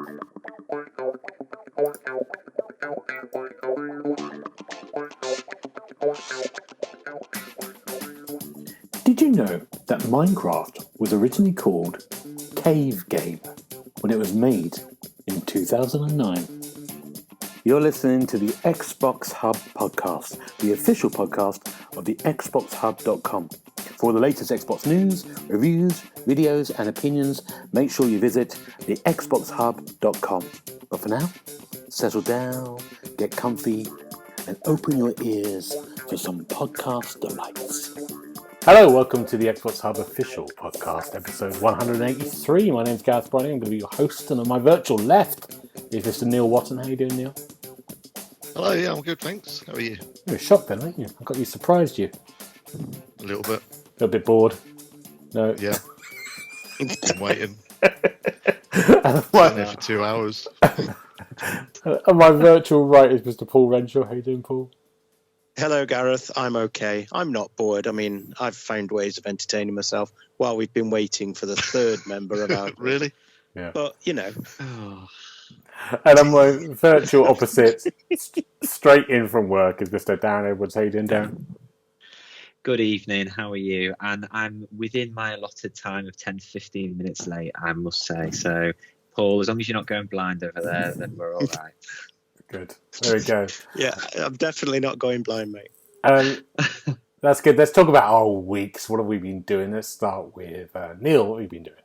Did you know that Minecraft was originally called Cave Game when it was made in 2009? You're listening to the Xbox Hub Podcast, the official podcast of the TheXboxHub.com. For all the latest Xbox news, reviews, videos, and opinions, make sure you visit the TheXboxHub.com. But for now, settle down, get comfy, and open your ears for some podcast delights. Hello, welcome to the Xbox Hub Official Podcast, episode 183. My name's Gareth Bronning. I'm going to be your host, and on my virtual left is Mr. Neil Watson. How are you doing, Neil? Hello, yeah, I'm good, thanks. How are you? You were shocked then, weren't you? I got you surprised you. A little bit. A little bit bored. No. Yeah. I'm waiting. And Been there for 2 hours. on my virtual right is Mr. Paul Renshaw. How you doing, Paul? Hello, Gareth. I'm okay. I'm not bored. I mean, I've found ways of entertaining myself while we've been waiting for the third member of our group. Really? Yeah. But, you know. And on my virtual opposite, straight in from work, is Mr. Dan Edwards. How you doing, Dan? Good evening, how are you? And I'm within my allotted time of 10 to 15 minutes late, I must say. So, Paul, as long as you're not going blind over there, then we're all right. Good. There we go. Yeah, I'm definitely not going blind, mate. That's good. Let's talk about our weeks. What have we been doing? Let's start with Neil. What have you been doing?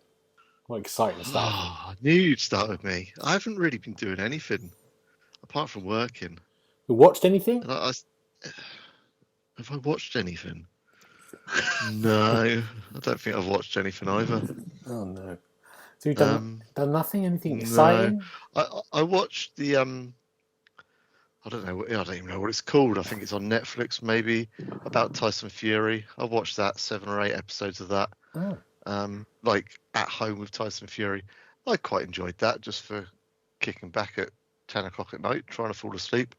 What exciting stuff. I knew you'd start with me. I haven't really been doing anything apart from working. You watched anything? And have I watched anything? No, I don't think I've watched anything either. Oh, no. So you've done nothing? Anything exciting? No. I watched the... I don't even know what it's called. I think it's on Netflix, maybe, about Tyson Fury. I watched that, 7 or 8 episodes of that. Oh. Like at home with Tyson Fury. I quite enjoyed that, just for kicking back at 10 o'clock at night, trying to fall asleep.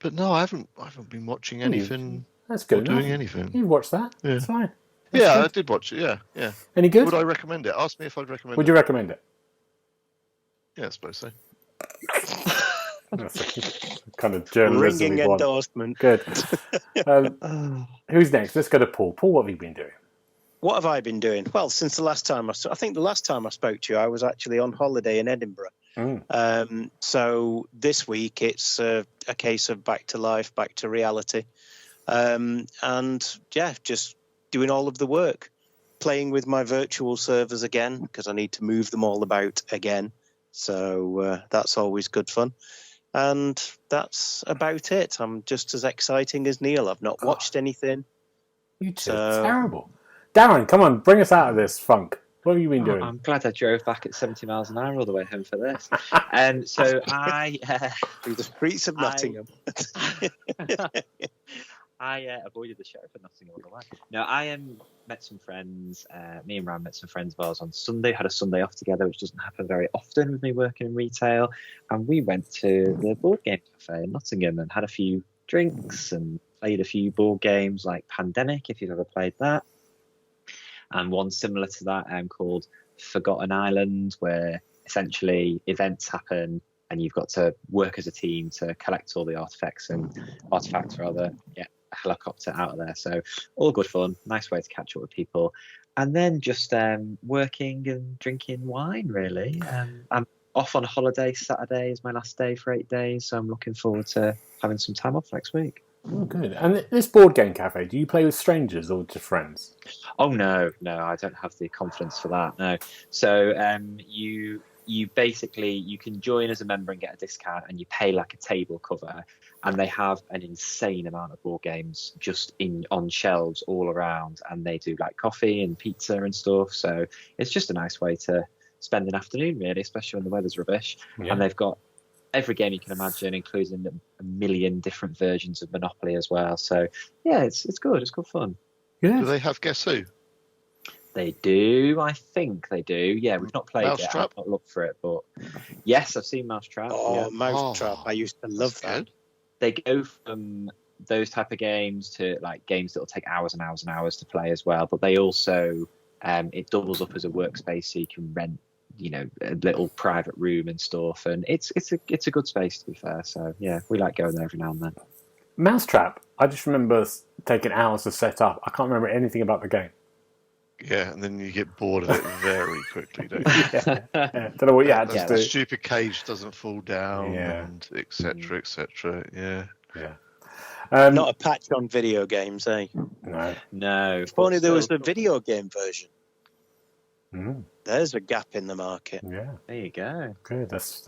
But no, I haven't been watching anything. That's good. Or doing anything. You watched that? Yeah. That's fine. Yeah, I did watch it. Yeah. Any good? Would I recommend it? Ask me if I'd recommend it. Would you recommend it? Yeah, I suppose so. That's a kind of journalism. Ringing endorsement. Good. Who's next? Let's go to Paul. Paul, what have you been doing? What have I been doing? Well, since the last time I think the last time I spoke to you, I was actually on holiday in Edinburgh. So this week it's a case of back to life, back to reality. And yeah, just doing all of the work, playing with my virtual servers again, because I need to move them all about again. So that's always good fun. And that's about it. I'm just as exciting as Neil. I've not watched anything. You two are terrible. Darren, come on, bring us out of this funk. What have you been doing? I'm glad I drove back at 70 miles an hour all the way home for this. So I... through the streets of Nottingham. I avoided the sheriff of Nottingham all the way. No, I met some friends. Me and Ram met some friends of ours on Sunday. Had a Sunday off together, which doesn't happen very often with me working in retail. And we went to the board game cafe in Nottingham and had a few drinks and played a few board games like Pandemic, if you've ever played that. And one similar to that called Forgotten Island, where essentially events happen and you've got to work as a team to collect all the artifacts get a helicopter out of there. So all good fun, nice way to catch up with people. And then just working and drinking wine, really. I'm off on holiday. Saturday is my last day for 8 days, so I'm looking forward to having some time off next week. Oh, good. And this board game cafe, do you play with strangers or just friends? Oh, no, I don't have the confidence for that, no. So you basically, you can join as a member and get a discount, and you pay like a table cover, and they have an insane amount of board games just on shelves all around, and they do like coffee and pizza and stuff. So it's just a nice way to spend an afternoon, really, especially when the weather's rubbish. Yeah. And they've got every game you can imagine, including a million different versions of Monopoly as well. So yeah, it's good. It's good fun. Yeah. Do they have Guess Who? They do. I think they do. Yeah, we've not played it. I've not looked for it, but yes, I've seen Mousetrap. Oh, yeah. Mousetrap! I used to love that. Good. They go from those type of games to like games that will take hours and hours and hours to play as well. But they also it doubles up as a workspace, so you can rent a little private room and stuff, and it's a good space, to be fair. So yeah, we like going there every now and then. Mousetrap. I just remember taking hours to set up. I can't remember anything about the game. Yeah, and then you get bored of it very quickly, don't you? Yeah. Don't know what you had to The do. stupid cage doesn't fall down, Yeah. and etc. etc. Yeah. Not a patch on video games, eh? No. If only there was a video game version. Mm. There's a gap in the market. Yeah. There you go. Good. That's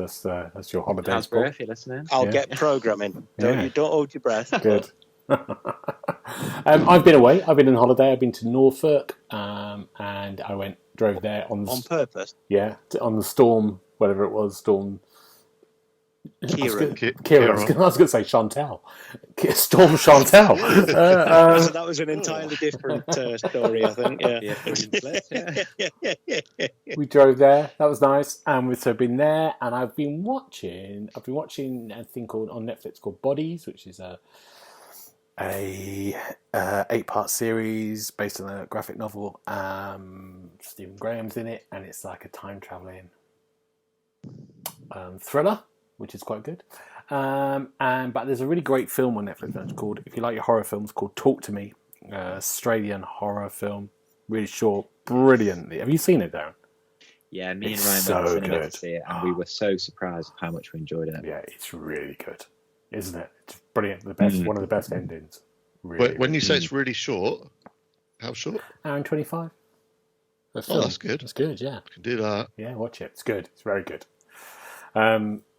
your holiday Hasbro, spot. if you're listening. I'll get programming. Don't hold your breath. Good. I've been away. I've been on holiday. I've been to Norfolk, and I drove there on purpose. Yeah, on the Storm, whatever it was, Storm. Kieran. I was going to say Chantal. Storm Chantal. So that was an entirely different story, I think. Yeah. We drove there. That was nice, and we've been there. And I've been watching a thing on Netflix called Bodies, which is a 8-part series based on a graphic novel. Stephen Graham's in it, and it's like a time traveling thriller, which is quite good. But there's a really great film on Netflix that's called, if you like your horror films, called Talk to Me, Australian horror film, really short, brilliantly. Have you seen it, Darren? Yeah, me and Ryan It's went to so cinema good. to see it, and we were so surprised at how much we enjoyed it. Yeah, it's really good, isn't it? It's brilliant. The best, one of the best endings. Really, When you say it's really short, how short? hour and 25. That's good. That's good. Yeah, I can do that. yeah. Watch it. It's good. It's very good.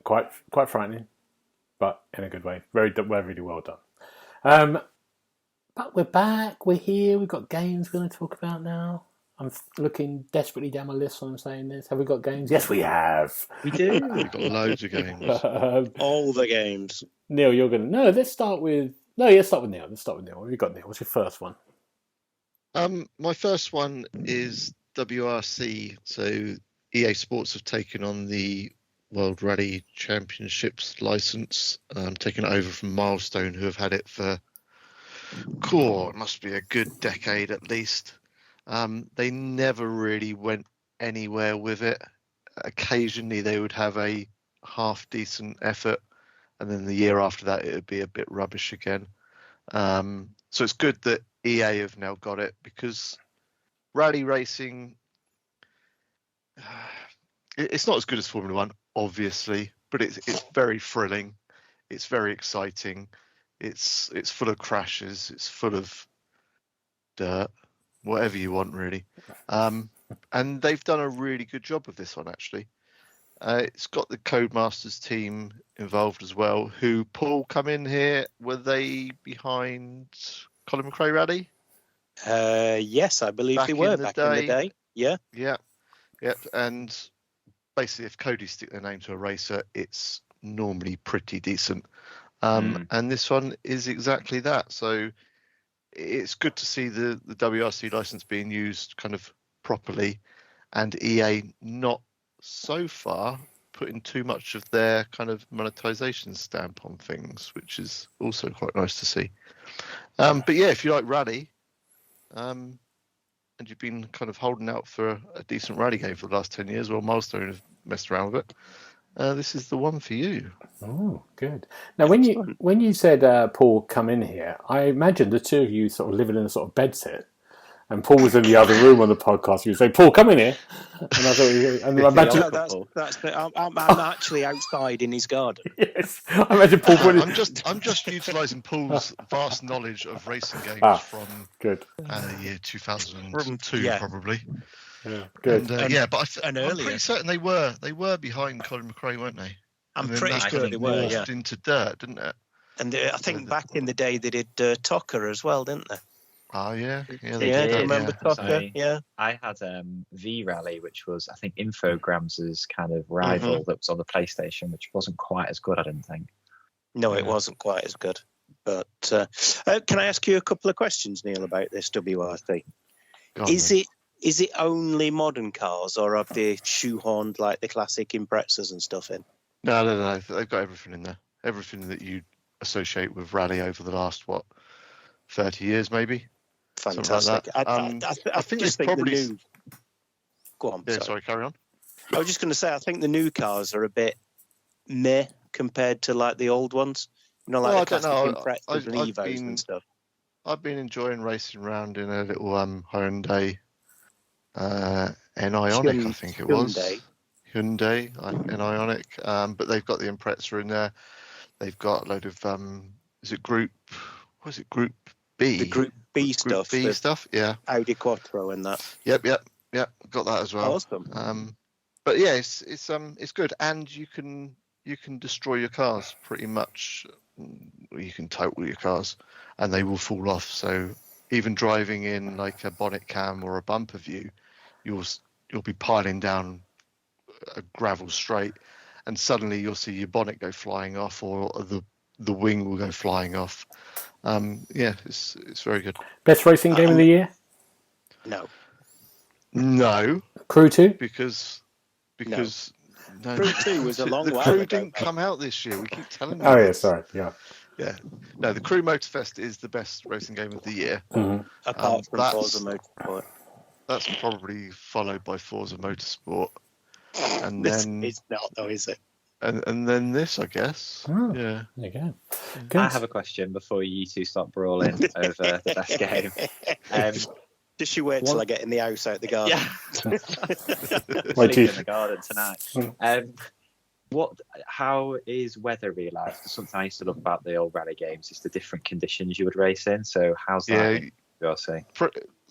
Quite frightening, but in a good way. Really well done. But we're back. We're here. We've got games we're going to talk about now. I'm looking desperately down my list when I'm saying this. Have we got games? Yes, we have. We do. We've got loads of games. All the games. Neil, you're going to... No, let's start with Neil. What have you got, Neil? What's your first one? My first one is WRC. So EA Sports have taken on the World Rally Championships license, taking it over from Milestone, who have had it for it must be a good decade at least. They never really went anywhere with it. Occasionally they would have a half decent effort, and then the year after that it would be a bit rubbish again. So it's good that EA have now got it, because rally racing, it's not as good as Formula One, obviously, but it's very thrilling. It's very exciting. It's full of crashes. It's full of dirt, whatever you want, really. And they've done a really good job of this one, actually. It's got the Codemasters team involved as well, who, Paul, come in here. Were they behind Colin McRae Rally? Yes, I believe they were back in the day. Yeah. Yep. And basically, if Cody stick their name to a racer, it's normally pretty decent. And this one is exactly that. So it's good to see the WRC license being used kind of properly, and EA not so far putting too much of their kind of monetization stamp on things, which is also quite nice to see. But yeah, if you like rally, and you've been kind of holding out for a decent rally game for the last 10 years, well, Milestone have messed around with it. This is the one for you. Oh, good. Now, when you said Paul come in here, I imagined the two of you sort of living in a sort of bedsit, and Paul was in the other room on the podcast. You say, "Paul, come in here," and I thought, and I imagine I'm actually outside in his garden. Yes, I imagine Paul. I'm just utilising Paul's vast knowledge of racing games from good the year 2002, probably. Yeah, good. And, but I'm earlier. pretty certain they were behind Colin McRae, weren't they? I'm pretty sure they were. Yeah. Into dirt, didn't it? And I think back in the day they did Tucker as well, didn't they? Oh yeah, Do you remember Tucker? Yeah. I had V Rally, which was I think Infogrames' kind of rival that was on the PlayStation, which wasn't quite as good, I didn't think. No, it wasn't quite as good. But can I ask you a couple of questions, Neil, about this WRC? Is it only modern cars, or have they shoehorned like the classic Imprezas and stuff in? No. They've got everything in there. Everything that you associate with rally over the last 30 years, maybe. Fantastic. Like I think it's probably. Go on. Yeah, sorry, carry on. I was just going to say, I think the new cars are a bit meh compared to like the old ones. You know, like the classic Imprezas and Evos and stuff. I've been enjoying racing around in a little Hyundai Ioniq, I think it was. Hyundai Ioniq. But they've got the Impreza in there. They've got a load of Group B? The Group B stuff. Group B stuff, yeah. Audi Quattro and that. Yep. Got that as well. Awesome. But yeah, it's good, and you can destroy your cars pretty much. You can total your cars, and they will fall off. So even driving in like a bonnet cam or a bumper view, you'll be piling down a gravel straight, and suddenly you'll see your bonnet go flying off, or the wing will go flying off. Yeah, it's very good. Best racing game of the year? No. Crew 2? Because no. Crew 2 was a long the while Crew ago. didn't come out this year. We keep telling you. Oh, yeah, this. sorry. Yeah. Yeah. No, the Crew Motorfest is the best racing game of the year. Mm-hmm. Apart from Forza Motorsport. That's probably followed by Forza Motorsport. And This then is not, though, is it? and then this, I guess. Oh, yeah. There you go. Good. I have a question before you two stop brawling over the best game. Just you wait till I get in the house out the garden. Yeah. My Sleep in teeth. the garden tonight. How is weather realised? Because something I used to love about the old rally games is the different conditions you would race in. So how's that? You're saying?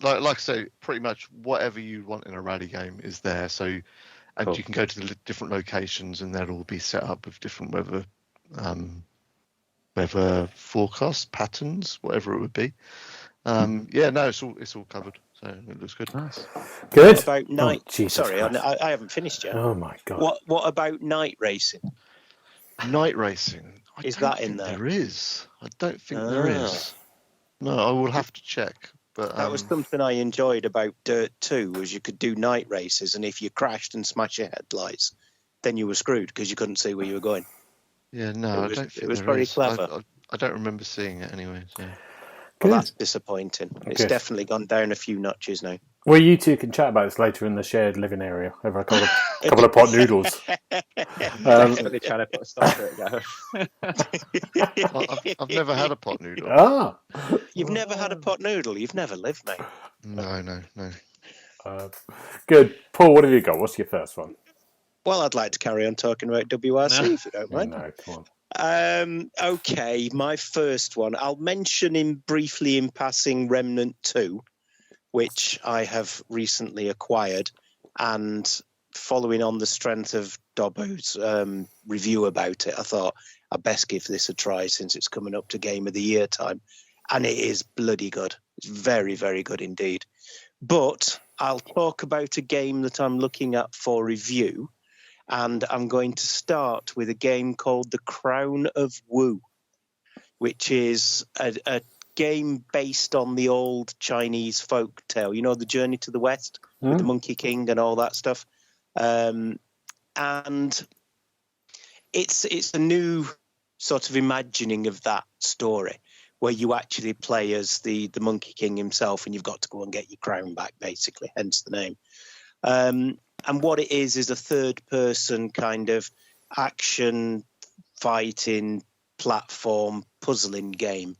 Like I say, pretty much whatever you want in a rally game is there. So, and Cool. you can go to the different locations, and they'll all be set up with different weather forecast patterns, whatever it would be. Yeah, no, it's all covered, so it looks good. Nice. Good. What about night? Jesus Sorry, Christ. I haven't finished yet. Oh, my God. What about night racing? Night racing. Is that in there? There is. I don't think there is. No, I will have to check. But That was something I enjoyed about Dirt 2, was you could do night races, and if you crashed and smashed your headlights, then you were screwed because you couldn't see where you were going. Yeah, no, I don't think it was there very is. clever. I don't remember seeing it anyway. So. Well, Good. that's disappointing. It's Good. definitely gone down a few notches now. Well, you two can chat about this later in the shared living area over a couple of pot noodles. Definitely trying to put a stop to it, go. I've never had a pot noodle. Ah. You've never had a pot noodle? You've never lived, mate. No. Good. Paul, what have you got? What's your first one? Well, I'd like to carry on talking about WRC if you don't mind. No, come on. Okay, my first one. I'll mention briefly in passing Remnant 2, which I have recently acquired, and following on the strength of Dobbo's review about it, I thought I'd best give this a try since it's coming up to Game of the Year time, and it is bloody good. It's very, very good indeed. But I'll talk about a game that I'm looking at for review, and I'm going to start with a game called The Crown of Wu, which is a game based on the old Chinese folk tale. You know, The Journey to the West with the Monkey King and all that stuff. And it's a new sort of imagining of that story, where you actually play as the Monkey King himself, and you've got to go and get your crown back, basically, hence the name. And what it is a third-person kind of action, fighting, platform, puzzling game.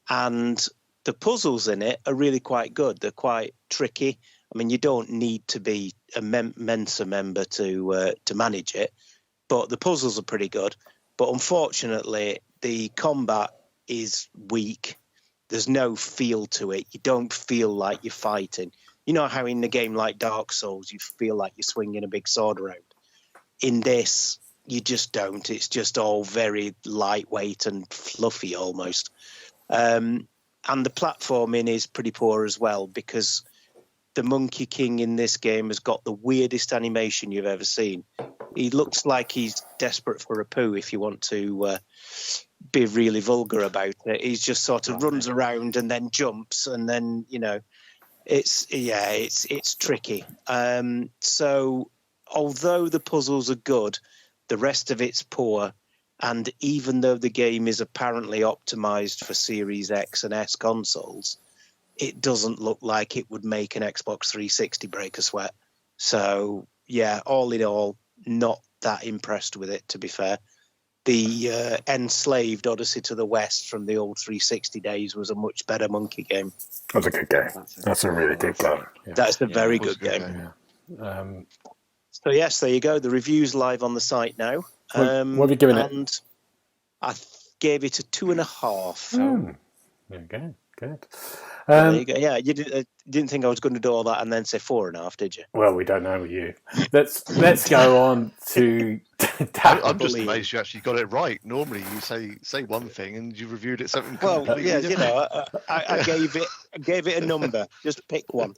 And the puzzles in it are really quite good. They're quite tricky. I mean, you don't need to be a Mensa member to manage it, but the puzzles are pretty good. But unfortunately, the combat is weak. There's no feel to it. You don't feel like you're fighting. You know how in a game like Dark Souls, you feel like you're swinging a big sword around. In this, you just don't. It's just all very lightweight and fluffy almost. And the platforming is pretty poor as well, because the Monkey King in this game has got the weirdest animation you've ever seen. He looks like he's desperate for a poo, if you want to be really vulgar about it. He just sort of runs around and then jumps, and then, you know, it's tricky. So although the puzzles are good, the rest of it's poor. And even though the game is apparently optimized for Series X and S consoles, it doesn't look like it would make an Xbox 360 break a sweat. So yeah, all in all, not that impressed with it, to be fair. The Enslaved Odyssey to the West from the old 360 days was a much better monkey game. That's a good game. That's a really good game. Yeah. That's a very good game. Yeah. So yes, there you go. The review's live on the site now. What have you given it? And I gave it a 2.5. There you go. Good. There you go. Yeah, you didn't think I was going to do all that and then say 4.5, did you? Well, we don't know you. Let's go on to. I'm just amazed you actually got it right. Normally, you say one thing and you reviewed it something. Well, yeah, you know, I gave it a number. Just pick one.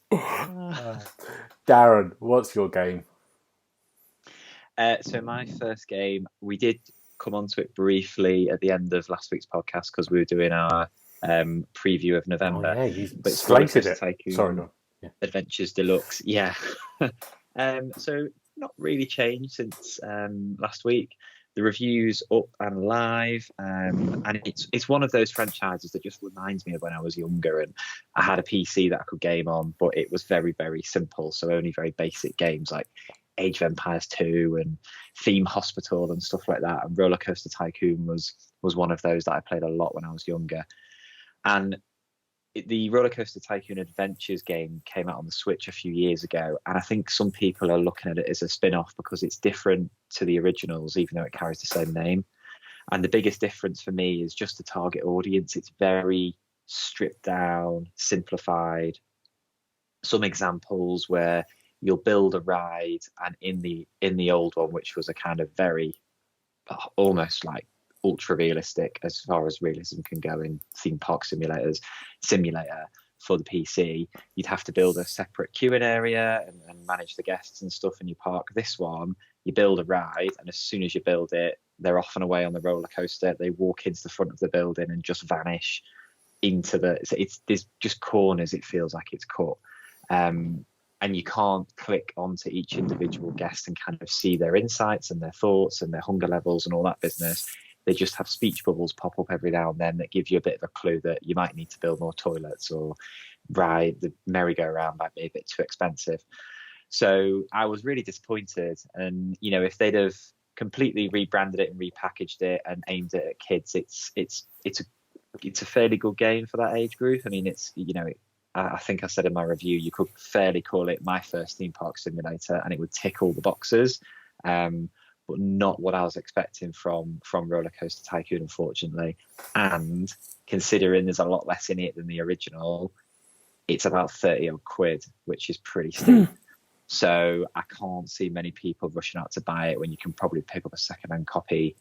Darren, what's your game? So my first game, we did come onto it briefly at the end of last week's podcast because we were doing our preview of November. Oh, yeah, you but slated it. Tycoon Sorry, no. Yeah. Adventures Deluxe. Yeah. So not really changed since last week. The review's up and live, and it's one of those franchises that just reminds me of when I was younger and I had a PC that I could game on, but it was very, very simple, so only very basic games like Age of Empires 2 and Theme Hospital and stuff like that. And Roller Coaster Tycoon was one of those that I played a lot when I was younger. And the Roller Coaster Tycoon Adventures game came out on the Switch a few years ago, and I think some people are looking at it as a spin-off because it's different to the originals, even though it carries the same name. And the biggest difference for me is just the target audience. It's very stripped down, simplified. Some examples where you'll build a ride, and in the old one, which was a kind of very almost like ultra realistic as far as realism can go in theme park simulator for the PC, you'd have to build a separate queuing area and manage the guests and stuff in your park. This one, you build a ride, and as soon as you build it, they're off and away on the roller coaster. They walk into the front of the building and just vanish into there's just corners. It feels like it's cut. And you can't click onto each individual guest and kind of see their insights and their thoughts and their hunger levels and all that business. They just have speech bubbles pop up every now and then that give you a bit of a clue that you might need to build more toilets or ride the merry-go-round might be a bit too expensive. So I was really disappointed. And, you know, if they'd have completely rebranded it and repackaged it and aimed it at kids, it's a fairly good game for that age group. I mean, it's, you know, I think I said in my review, you could fairly call it my first theme park simulator, and it would tick all the boxes, but not what I was expecting from Roller Coaster Tycoon, unfortunately. And considering there's a lot less in it than the original, it's about 30 odd quid, which is pretty steep. So I can't see many people rushing out to buy it when you can probably pick up a second-hand copy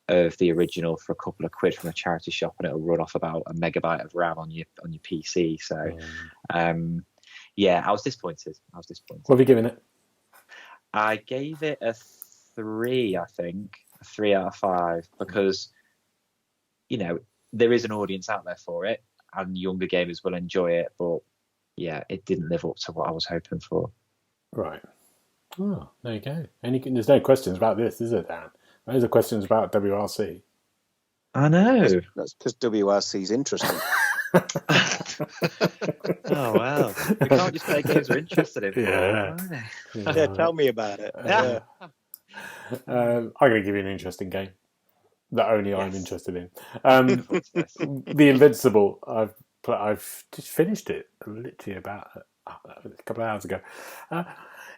of the original for a couple of quid from a charity shop, and it'll run off about a megabyte of RAM on your PC. So, yeah, I was disappointed. What have you given it? I gave it a 3, I think, a 3 out of 5, because, you know, there is an audience out there for it, and younger gamers will enjoy it. But yeah, it didn't live up to what I was hoping for. Right. Oh, there you go. There's no questions about this, is there, Dan? Those are questions about WRC. I know. That's because WRC's interesting. Oh, wow. We can't just play games we're interested in. Yeah, tell me about it. I'm going to give you an interesting game that only I'm interested in. The Invincible. I've just finished it literally about a couple of hours ago.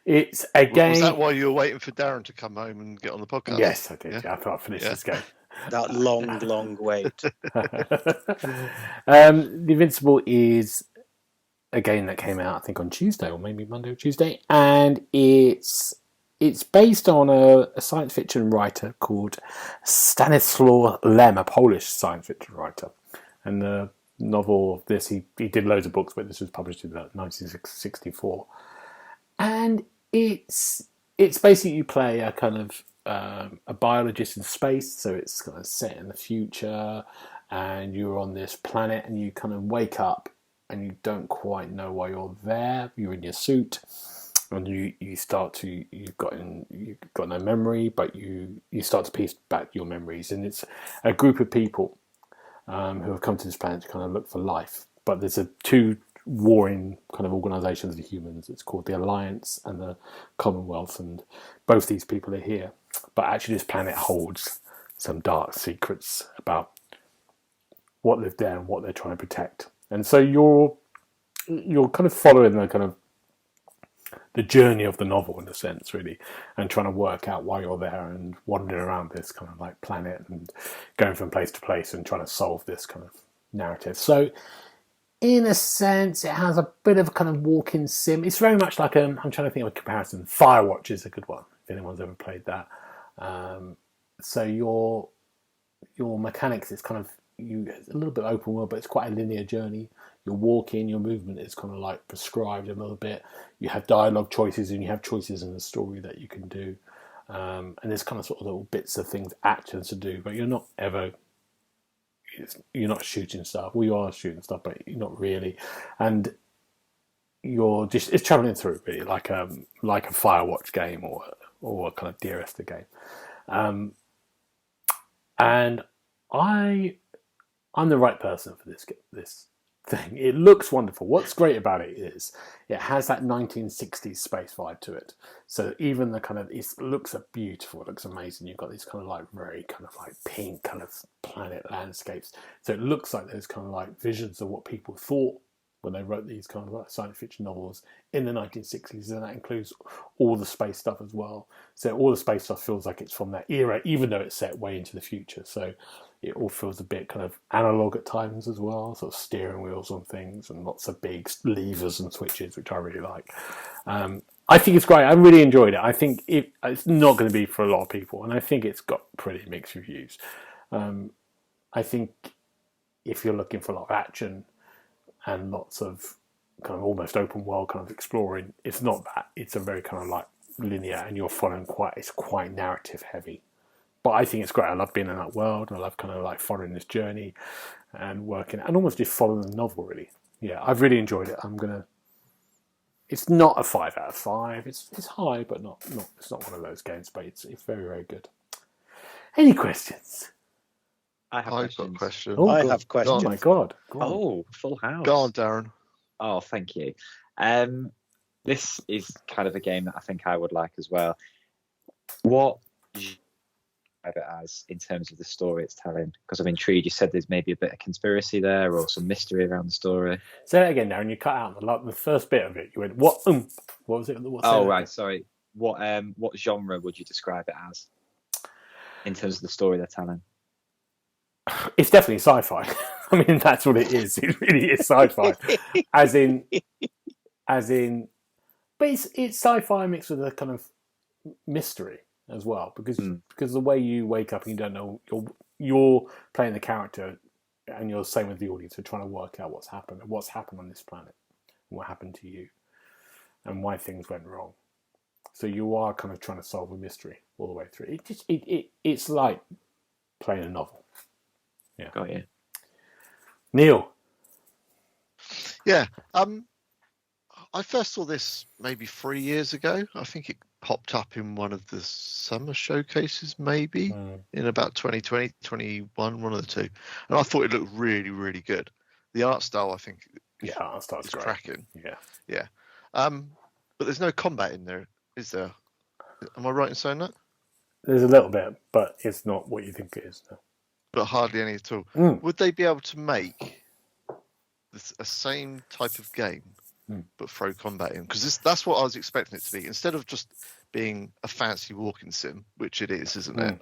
It's a game. Was that why you were waiting for Darren to come home and get on the podcast? Yes, I did. Yeah. I thought I'd finish this game. That long wait. The Invincible is a game that came out, I think, on Tuesday, or maybe Monday or Tuesday, and it's based on a science fiction writer called Stanislaw Lem, a Polish science fiction writer. And the novel of this, he did loads of books, but this was published in 1964. And it's basically you play a kind of a biologist in space, so it's kind of set in the future, and you're on this planet, and you kind of wake up, and you don't quite know why you're there. You're in your suit, and you've got no memory, but you start to piece back your memories, and it's a group of people who have come to this planet to kind of look for life. But there's two warring kind of organisations of humans. It's called the Alliance and the Commonwealth, and both these people are here. But actually, this planet holds some dark secrets about what live there and what they're trying to protect. And so you're kind of following the journey of the novel in a sense, really, and trying to work out why you're there and wandering around this kind of like planet and going from place to place and trying to solve this kind of narrative. So in a sense, it has a bit of a kind of walking sim. It's very much like I'm trying to think of a comparison. Firewatch is a good one if anyone's ever played that. So your mechanics is kind of it's a little bit open world, but it's quite a linear journey. You're walking, your movement is kind of like prescribed a little bit. You have dialogue choices and you have choices in the story that you can do. And there's kind of sort of little bits of things, actions to do, but you're not shooting stuff. Well, you are shooting stuff, but you're not really. And it's traveling through really like a Firewatch game or a kind of Dear Esther game. And I'm the right person for this thing. It looks wonderful. What's great about it is it has that 1960s space vibe to it. So even it looks beautiful. It looks amazing. You've got these kind of like very kind of like pink kind of planet landscapes. So it looks like there's kind of like visions of what people thought when they wrote these kind of like science fiction novels in the 1960s, and that includes all the space stuff as well. So all the space stuff feels like it's from that era, even though it's set way into the future. So it all feels a bit kind of analog at times as well, sort of steering wheels on things and lots of big levers and switches, which I really like. I think it's great. I really enjoyed it. I think it's not going to be for a lot of people, and I think it's got pretty mixed reviews. I think if you're looking for a lot of action and lots of kind of almost open world kind of exploring, it's not that. It's a very kind of like linear, and you're following it's quite narrative heavy. But I think it's great. I love being in that world, and I love kind of like following this journey and working and almost just following the novel really. Yeah, I've really enjoyed it. It's not a 5 out of 5. It's high, but not. It's not one of those games. But it's very, very good. Any questions? I've got questions. Oh, I have questions. Oh my god! Oh, full house. Go on, Darren. Oh, thank you. This is kind of a game that I think I would like as well. What do you describe it as in terms of the story it's telling? Because I'm intrigued. You said there's maybe a bit of conspiracy there or some mystery around the story. Say that again, Darren. You cut out the first bit of it. You went, what? What was it? Sorry. What genre would you describe it as in terms of the story they're telling? It's definitely sci-fi. I mean, that's what it is. It really is sci-fi. as in, but it's sci-fi mixed with a kind of mystery as well, because the way you wake up and you don't know, you're playing the character, and you're the same with the audience. You're trying to work out what's happened on this planet, what happened to you, and why things went wrong. So you are kind of trying to solve a mystery all the way through. It's like playing a novel. Yeah. Got you. Neil. Yeah. I first saw this maybe 3 years ago. I think it popped up in one of the summer showcases, maybe in about 2020, 21, one of the two. And I thought it looked really, really good. The art style, I think, art style's is great. cracking. Yeah. But there's no combat in there, is there? Am I right in saying that? There's a little bit, but it's not what you think it is. No. But hardly any at all. Would they be able to make a same type of game, but throw combat in? Because that's what I was expecting it to be. Instead of just being a fancy walking sim, which it is, isn't it?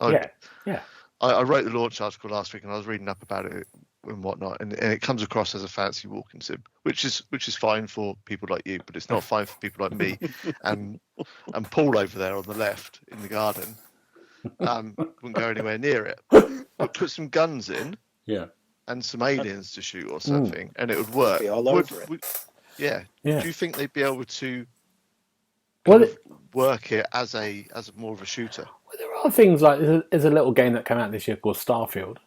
Yeah. I wrote the launch article last week, and I was reading up about it and whatnot, and it comes across as a fancy walking sim, which is fine for people like you, but it's not fine for people like me and Paul over there on the left in the garden. Wouldn't go anywhere near it. But put some guns in, and some aliens to shoot or something, and it would work. Be all over it. Yeah. Do you think they'd be able to work it as more of a shooter? Well, there are things like there's a little game that came out this year called Starfield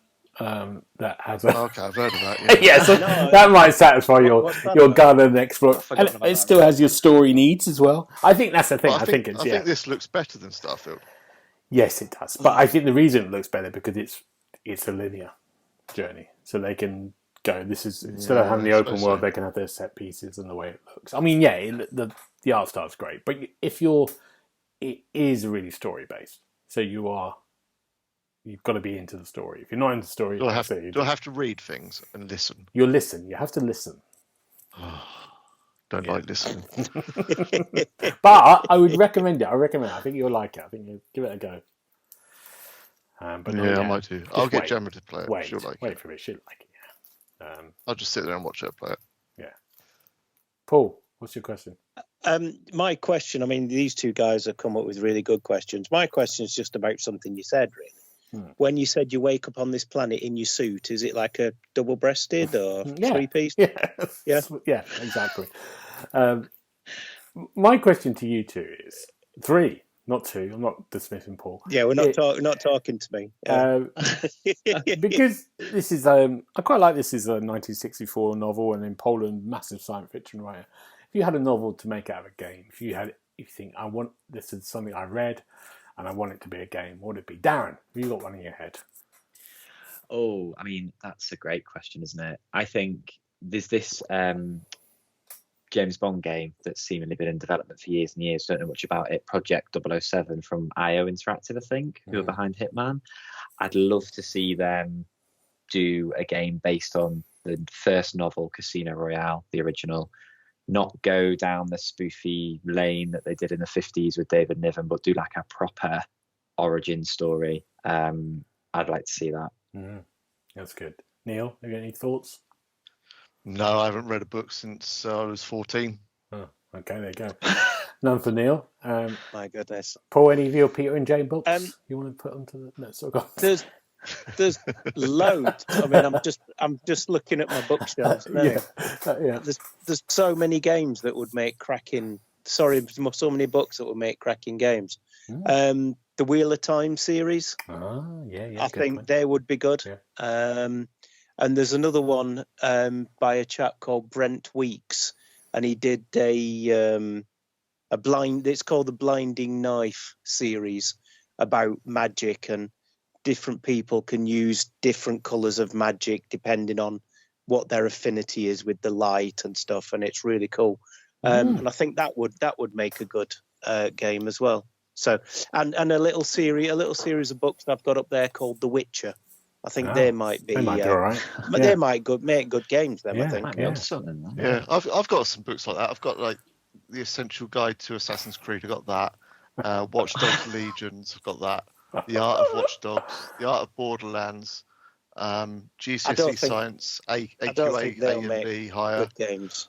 that has a. Okay, I've heard of that. Yeah, so that might satisfy your gun and Xbox, and it still has your story needs as well. I think that's the thing. I think this looks better than Starfield. Yes, it does. But I think the reason it looks better because it's a linear journey, so they can go. This is instead of having the open world, they can have their set pieces and the way it looks. I mean, the art style's great, but it is really story based. So you've got to be into the story. If you're not into the story, do I have to read things and listen? You'll listen. You have to listen. Don't like listening. But I would recommend it. I think you'll like it. I think you'll give it a go. But I might do. I'll get Gemma to play it. Wait for it. She'll like it. Yeah. I'll just sit there and watch her play it. Yeah. Paul, what's your question? My question, I mean, these two guys have come up with really good questions. My question is just about something you said, really. When you said you wake up on this planet in your suit, is it like a double-breasted or three-piece? Yeah, exactly. My question to you two is 3, not 2. I'm not dismissing Paul. Yeah, we're not talking to me. Because this is I quite like this is a 1964 novel, and in Poland, massive science fiction writer. If you had a novel to make out of a game, if you think this is something I read and I want it to be a game, what would it be? Darren, have you got one in your head? Oh, I mean, that's a great question, isn't it? I think there's this James Bond game that's seemingly been in development for years and years. Don't know much about it. Project 007 from IO Interactive, I think, who are behind Hitman. I'd love to see them do a game based on the first novel, Casino Royale, the original. Not go down the spoofy lane that they did in the 50s with David Niven, but do like a proper origin story. I'd like to see that. That's good. Neil, have you got any thoughts? No, I haven't read a book since I was 14. Oh, okay, there you go. None for Neil. My goodness. Paul, any of your Peter and Jane books you want to put onto the... No, so go on. There's loads. I mean, I'm just looking at my bookshelves now. There's so many games that would make cracking. So many books that would make cracking games. The Wheel of Time series. I think they would be good. Yeah. And there's another one by a chap called Brent Weeks, and he did it's called the Blinding Knife series about magic, and different people can use different colours of magic depending on what their affinity is with the light and stuff, and it's really cool. And I think that would make a good game as well. So, and a little series of books I've got up there called The Witcher. I think they might be. They might be all right. But they might make good games. I think. Might be onto something. Yeah, I've got some books like that. I've got like the Essential Guide to Assassin's Creed. I've got that. Watch Dogs Legions. I've got that. The Art of Watch Dogs. The Art of Borderlands. GCSE Science. AQA A and B higher. Good games.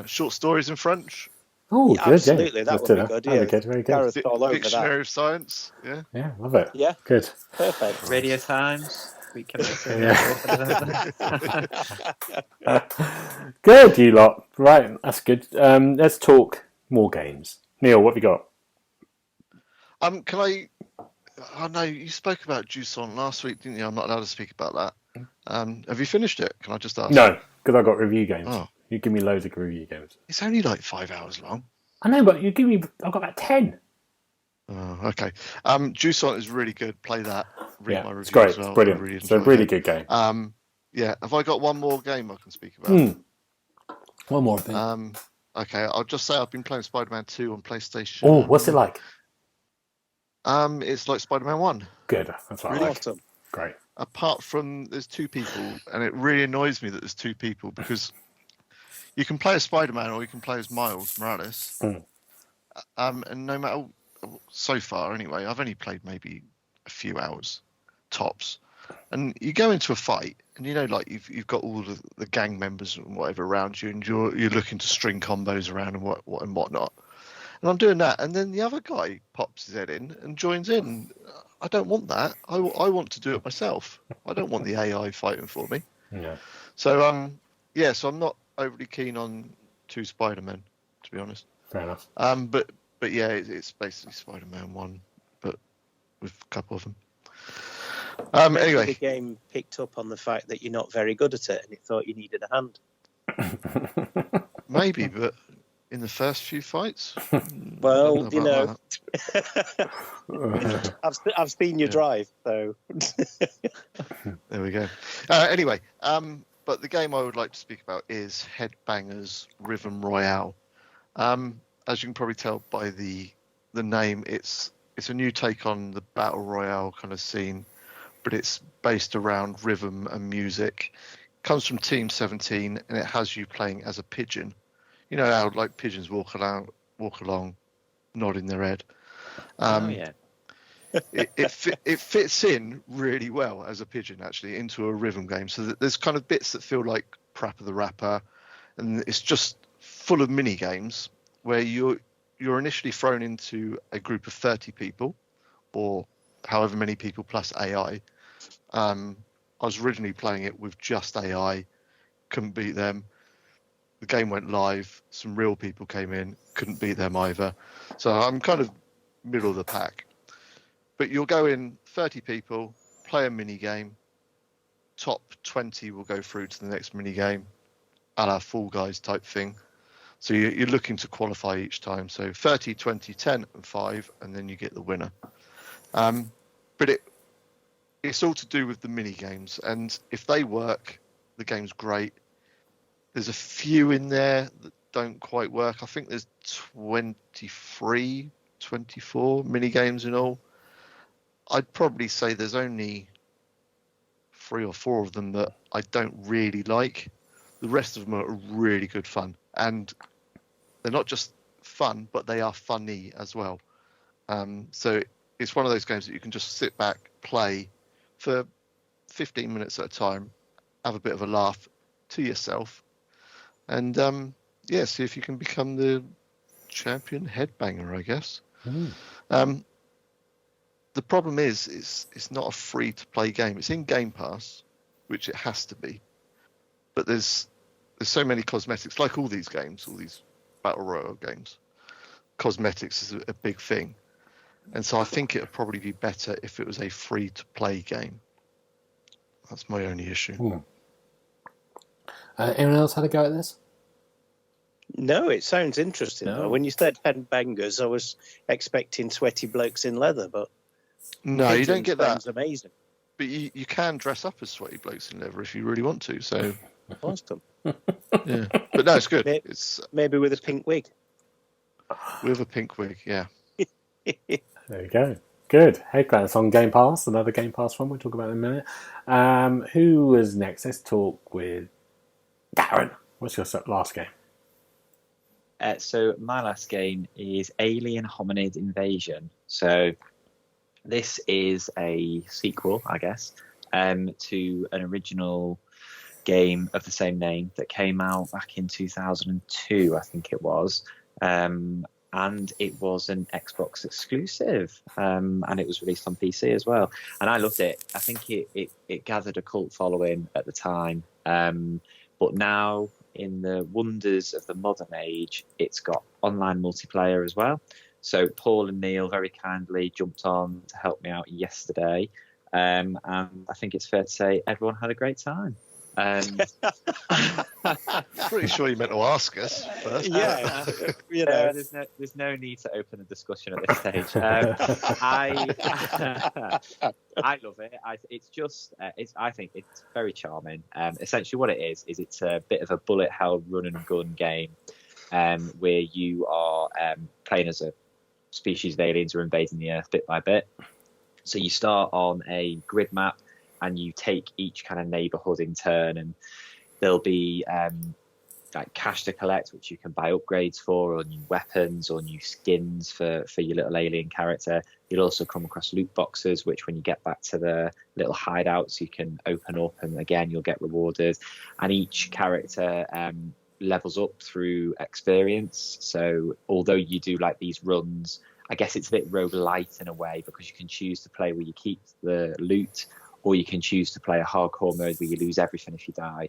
Short stories in French. Oh, good, absolutely. That would be good. Yeah, very good. Dictionary of Science. Yeah, love it. Yeah, good. Perfect. Radio Times. Good, you lot. Right, that's good. Let's talk more games. Neil, what have you got? Can I? I know you spoke about Jusant last week, didn't you? I'm not allowed to speak about that. Have you finished it? Can I just ask? No, because I got review games. Oh. You give me loads of review games. It's only like 5 hours long. I know, but you give me. I've got about 10. Oh, okay. Jusant is really good. Play that. Read my review. It's great. As well. It's brilliant. It's a really good game. Have I got one more game I can speak about? One more thing. Okay, I'll just say I've been playing Spider-Man 2 on PlayStation. Oh, what's it like? It's like Spider-Man 1. Good. That's what I like. Awesome. Great. Apart from there's 2 people, and it really annoys me that there's 2 people because you can play as Spider-Man or you can play as Miles Morales. And no matter, so far anyway, I've only played maybe a few hours tops. And you go into a fight, and you know, like you've got all the gang members and whatever around you, and you're looking to string combos around and whatnot. And I'm doing that, and then the other guy pops his head in and joins in. I don't want that. I want to do it myself. I don't want the AI fighting for me. Yeah. So so I'm not overly keen on 2 Spider-Men, to be honest. Fair enough. But yeah, it's basically Spider-Man 1, but with a couple of them. Anyway, the game picked up on the fact that you're not very good at it, and it thought you needed a hand. Maybe, but in the first few fights, well, you know, I've seen you drive, so there we go. Anyway, But the game I would like to speak about is Headbangers Rhythm Royale. As you can probably tell by the name, it's a new take on the battle royale kind of scene, but it's based around rhythm and music. It comes from Team 17, and it has you playing as a pigeon. You know how like pigeons walk along, nodding their head. Yeah. It fits in really well as a pigeon actually into a rhythm game. So that there's kind of bits that feel like Parappa the Rapper, and it's just full of mini games where you're initially thrown into a group of 30 people, or however many people plus AI. I was originally playing it with just AI, couldn't beat them. The game went live, some real people came in, couldn't beat them either. So I'm kind of middle of the pack. But you'll go in 30 people, play a mini game, top 20 will go through to the next mini game, a la Fall Guys type thing. So you're looking to qualify each time. So 30, 20, 10 and 5, and then you get the winner. But it's all to do with the mini games, and if they work, the game's great. There's a few in there that don't quite work. I think there's 23, 24 mini games in all. I'd probably say there's only 3 or 4 of them that I don't really like. The rest of them are really good fun, and they're not just fun, but they are funny as well. So it's one of those games that you can just sit back, play for 15 minutes at a time, have a bit of a laugh to yourself, and see if you can become the champion headbanger, I guess. The problem is it's not a free to play game. It's in Game Pass, which it has to be, but there's so many cosmetics, like all these games, all these battle royale games. Cosmetics is a big thing, and so I think it would probably be better if it was a free to play game. That's my only issue. Anyone else had a go at this? No, it sounds interesting. No. Though. When you said headbangers, I was expecting sweaty blokes in leather, but No, you don't get that. Sounds amazing. But you can dress up as sweaty blokes in leather if you really want to. So Awesome. yeah, but no, it's good. It's Maybe with a pink wig. with a pink wig. Yeah. There you go. Good. Headbangers on Game Pass. Another Game Pass one we'll talk about in a minute. Who was next? Let's talk with Darren. What's your last game? So my last game is Alien Hominid Invasion. So this is a sequel, I guess, to an original game of the same name that came out back in 2002, I think it was. And it was an Xbox exclusive, and it was released on PC as well. And I loved it. I think it gathered a cult following at the time. But now, in the wonders of the modern age, it's got online multiplayer as well. So Paul and Neil very kindly jumped on to help me out yesterday. And I think it's fair to say everyone had a great time. Pretty sure you meant to ask us first. Yeah, there's no need to open a discussion at this stage. I love it. It's just I think it's very charming. Essentially, what it is it's a bit of a bullet hell run and gun game, where you are playing as a species of aliens who are invading the Earth bit by bit. So you start on a grid map, and you take each kind of neighborhood in turn, and there'll be like cash to collect, which you can buy upgrades for, or new weapons, or new skins for your little alien character. You'll also come across loot boxes, which when you get back to the little hideouts, you can open up, and again, you'll get rewarded. And each character levels up through experience. So although you do like these runs, I guess it's a bit roguelite in a way, because you can choose to play where you keep the loot, or you can choose to play a hardcore mode where you lose everything if you die,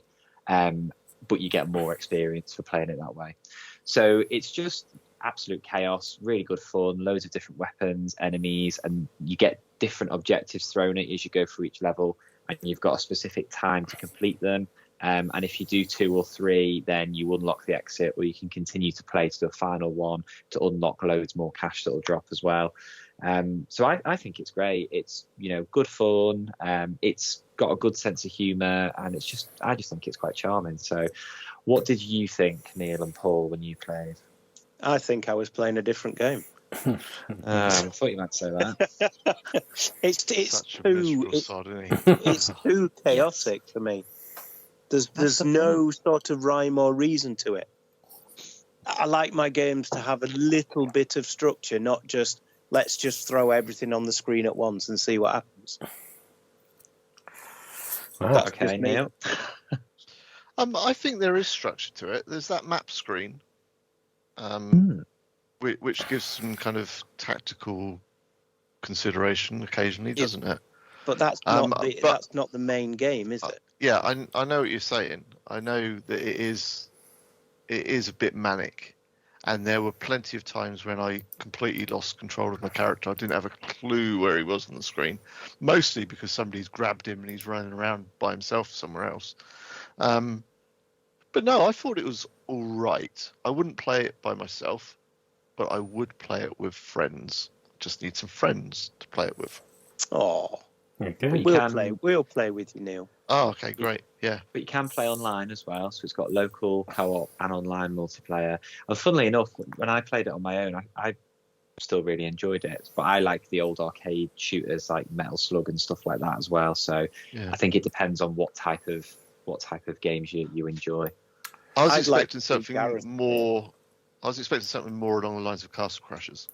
but you get more experience for playing it that way. So it's just absolute chaos, really good fun, loads of different weapons, enemies, and you get different objectives thrown at you as you go through each level, and you've got a specific time to complete them. And if you do 2 or 3, then you unlock the exit, or you can continue to play to the final one to unlock loads more cash that will drop as well. So I think it's great. It's good fun. It's got a good sense of humour, and I just think it's quite charming. So, what did you think, Neil and Paul, when you played? I think I was playing a different game. I thought you might say that. It's Such a miserable sod, isn't he? it's too chaotic for me. There's no sort of rhyme or reason to it. I like my games to have a little bit of structure, not just let's just throw everything on the screen at once and see what happens. That's okay, Neil. I think there is structure to it. There's that map screen, which gives some kind of tactical consideration occasionally, doesn't it? But that's not the main game, is it? Yeah, I know what you're saying. I know that it is a bit manic, and there were plenty of times when I completely lost control of my character. I didn't have a clue where he was on the screen, mostly because somebody's grabbed him and he's running around by himself somewhere else. But no, I thought it was all right. I wouldn't play it by myself, but I would play it with friends. Just need some friends to play it with. Oh, okay. We'll play with you, Neil. Oh, okay, great. Yeah. But you can play online as well, so it's got local co-op and online multiplayer. And funnily enough, when I played it on my own, I still really enjoyed it. But I like the old arcade shooters like Metal Slug and stuff like that as well. So yeah. I think it depends on what type of games you enjoy. I was expecting something more along the lines of Castle Crashers,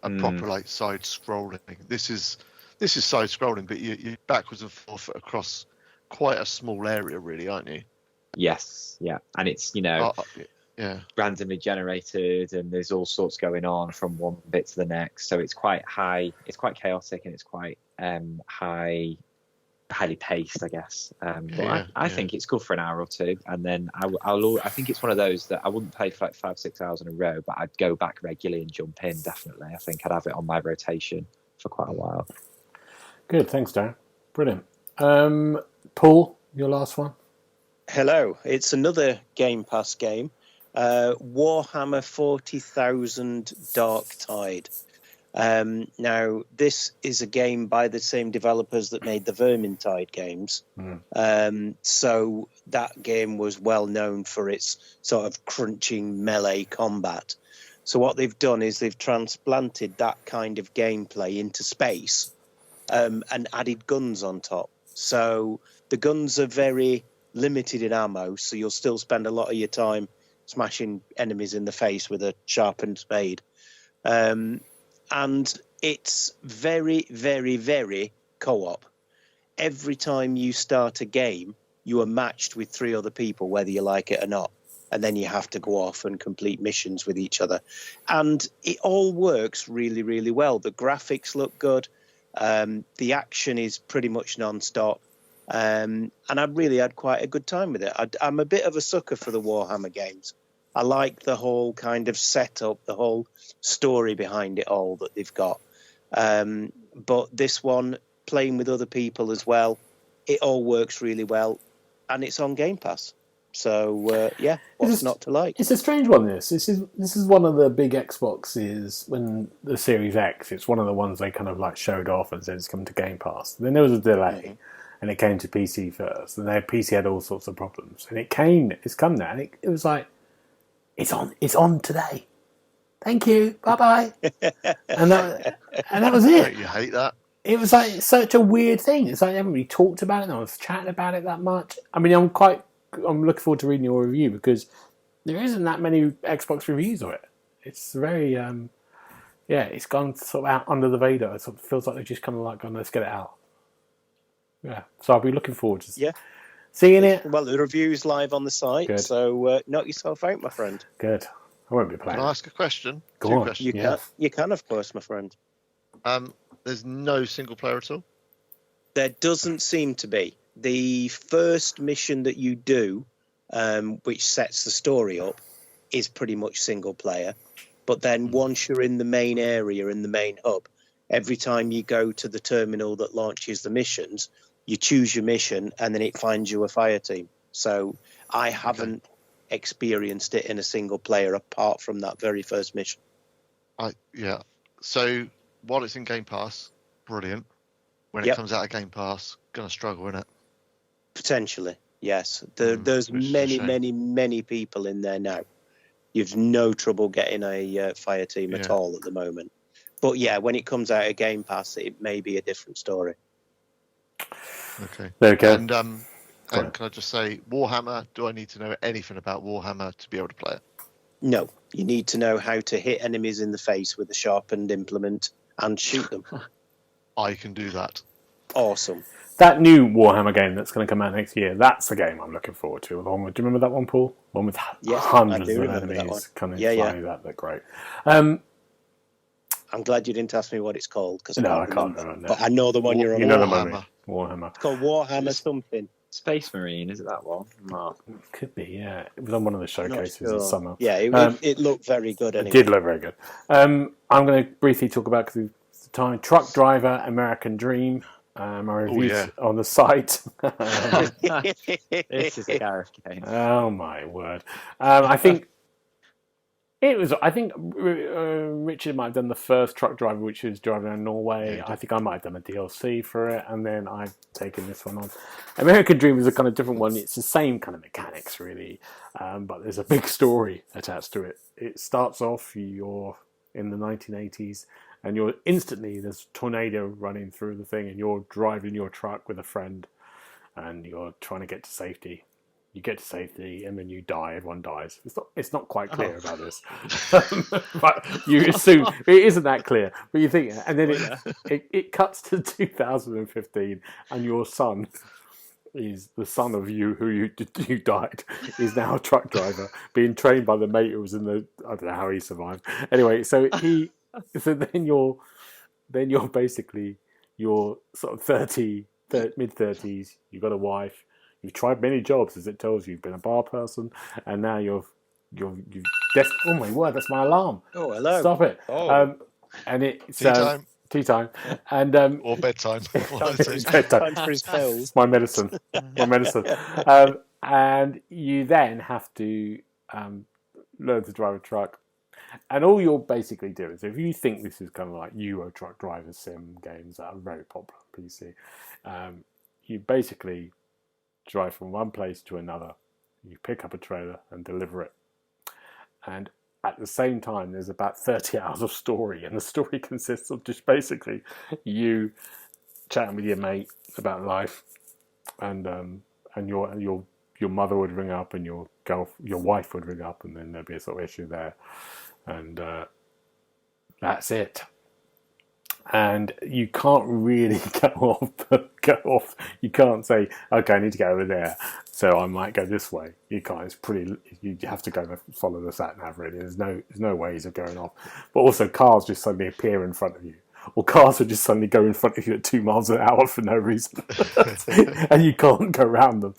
a proper like side-scrolling. This is side-scrolling, but you're backwards and forth across quite a small area, really, aren't you? Yes, yeah, and it's randomly generated, and there's all sorts going on from one bit to the next. So it's quite high. It's quite chaotic, and it's quite highly paced, I guess. But I think it's good for an hour or two, and then I think it's one of those that I wouldn't play for like 5-6 hours in a row, but I'd go back regularly and jump in. Definitely, I think I'd have it on my rotation for quite a while. Good, thanks, Darren. Brilliant. Paul, your last one. Hello, it's another Game Pass game. Warhammer 40,000 Dark Tide. Now, this is a game by the same developers that made the Vermintide games. So that game was well known for its sort of crunching melee combat. So what they've done is they've transplanted that kind of gameplay into space and added guns on top. So the guns are very limited in ammo, so you'll still spend a lot of your time smashing enemies in the face with a sharpened spade. And it's very, very, very co-op. Every time you start a game, you are matched with 3 other people, whether you like it or not. And then you have to go off and complete missions with each other. And it all works really, really well. The graphics look good. The action is pretty much non-stop. And I really had quite a good time with it. I'm a bit of a sucker for the Warhammer games. I like the whole kind of setup, the whole story behind it all that they've got. But this one, playing with other people as well, it all works really well. And it's on Game Pass. So, what's not to like? It's a strange one, this. This is one of the big Xboxes when the Series X, it's one of the ones they kind of like showed off and said it's coming to Game Pass. Then there was a delay, and it came to PC first. And their PC had all sorts of problems. And it's come now, and it was like, it's on today. Thank you. Bye-bye. and that was it. You hate that. It was like such a weird thing. It's like they haven't really talked about it. No one's chatting about it that much. I mean, I'm looking forward to reading your review because there isn't that many Xbox reviews of it. It's very, it's gone sort of out under the radar. It sort of feels like they're just kind of like, let's get it out. Yeah. So I'll be looking forward to seeing it. Well, the review's live on the site, Good. So knock yourself out, my friend. Good. I won't be playing. Can I ask a question? Go Two on. questions. You can, of course, my friend. There's no single player at all? There doesn't seem to be. The first mission that you do, which sets the story up, is pretty much single player. But then once you're in the main area, in the main hub, every time you go to the terminal that launches the missions, you choose your mission and then it finds you a fire team. So I haven't experienced it in a single player apart from that very first mission. So while it's in Game Pass, brilliant. When it comes out of Game Pass, gonna struggle in it. Potentially, yes. There's many people in there now. You've no trouble getting a fire team at all at the moment. But yeah, when it comes out of Game Pass, it may be a different story. Okay. There we go. And can I just say, Warhammer, do I need to know anything about Warhammer to be able to play it? No, you need to know how to hit enemies in the face with a sharpened implement and shoot them. I can do that. Awesome. That new Warhammer game that's going to come out next year, that's the game I'm looking forward to. Along with, do you remember that one, Paul? One with hundreds of enemies coming flying. That looked great. I'm glad you didn't ask me what it's called. Cause I can't remember. But I know the one you're on. You know the movie. Warhammer. It's called Warhammer something. Space Marine, is it that one? No. Could be, yeah. It was on one of the showcases this summer. Yeah, it looked very good anyway. It did look very good. I'm going to briefly talk about, because it's the time, Truck Driver American Dream. My reviews on the site. This is a Gareth game. Oh, my word. I think Richard might have done the first Truck Driver, which was driving around Norway. I think I might have done a DLC for it, and then I've taken this one on. American Dream is a kind of different one. It's the same kind of mechanics, really, but there's a big story attached to it. It starts off, you're in the 1980s, and there's a tornado running through the thing, and you're driving your truck with a friend, and you're trying to get to safety. You get to safety, and then you die. Everyone dies. It's not quite clear about this, but you assume it isn't that clear. But you think, and then it cuts to 2015, and your son is the son of you who you died is now a truck driver, being trained by the mate who was in the. I don't know how he survived. Anyway, so then you're basically you're sort of mid-30s. You've got a wife. You've tried many jobs, as it tells you. You've been a bar person, and now you've oh my word, that's my alarm. Oh, hello. Stop it. Oh. And it's Tea time. And or bedtime. It's bedtime. Time for his pills. It's my medicine. And you then have to learn to drive a truck. And all you're basically doing, so if you think this is kind of like Euro Truck Driver Sim games that are very popular on PC, you basically drive from one place to another. You pick up a trailer and deliver it. And at the same time, there's about 30 hours of story. And the story consists of just basically you chatting with your mate about life. And your mother would ring up, and your wife would ring up, and then there'd be a sort of issue there. And that's it. And you can't really go off. You can't say, okay, I need to go over there, so I might go this way. You can't. It's pretty. You have to go follow the sat nav. Really, there's no ways of going off. But also, cars just suddenly appear in front of you, or cars will just suddenly go in front of you at 2 miles an hour for no reason, and you can't go around them.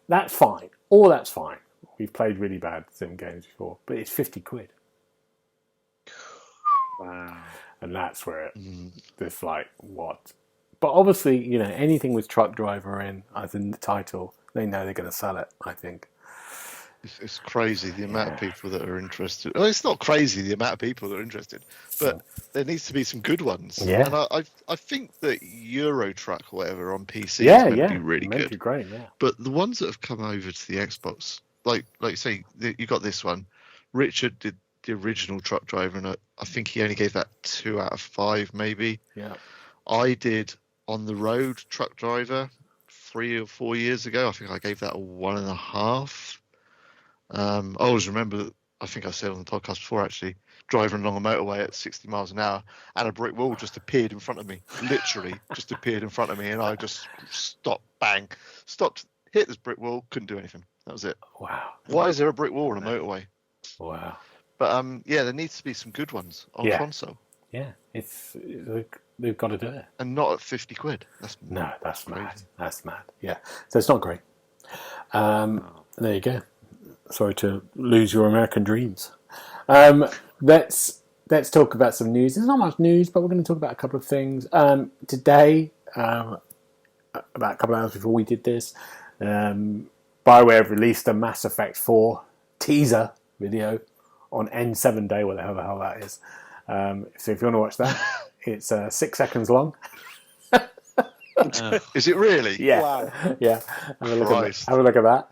That's fine. All that's fine. We've played really bad sim games before, but it's £50. Wow. And that's where it's like, what? But obviously, anything with truck driver in, as in the title, they know they're going to sell it, I think. It's crazy the amount of people that are interested. Well, it's not crazy the amount of people that are interested, but there needs to be some good ones. Yeah. And I think that Euro Truck or whatever on PC is meant to be really good. Be great, yeah. But the ones that have come over to the Xbox, like say, you got this one. Richard did the original Truck Driver, and I think he only gave that 2 out of 5, maybe. Yeah. I did On the Road Truck Driver 3 or 4 years ago. I think I gave that a 1.5. I always remember, I think I said on the podcast before, actually, driving along a motorway at 60 miles an hour, and a brick wall just appeared in front of me. Literally, just appeared in front of me, and I just stopped, hit this brick wall, couldn't do anything. That was it. Wow. Why is there a brick wall on a motorway? Wow. But there needs to be some good ones on console. Yeah, they've got to do it, and not at £50. That's crazy. Mad. That's mad. Yeah, so it's not great. There you go. Sorry to lose your American dreams. Let's talk about some news. There's not much news, but we're going to talk about a couple of things today. About a couple of hours before we did this, BioWare have released a Mass Effect 4 teaser video on N7 Day, whatever the hell that is. So if you want to watch that, it's 6 seconds long. Is it really? Yeah, Wow. yeah. Have a look Christ. at that.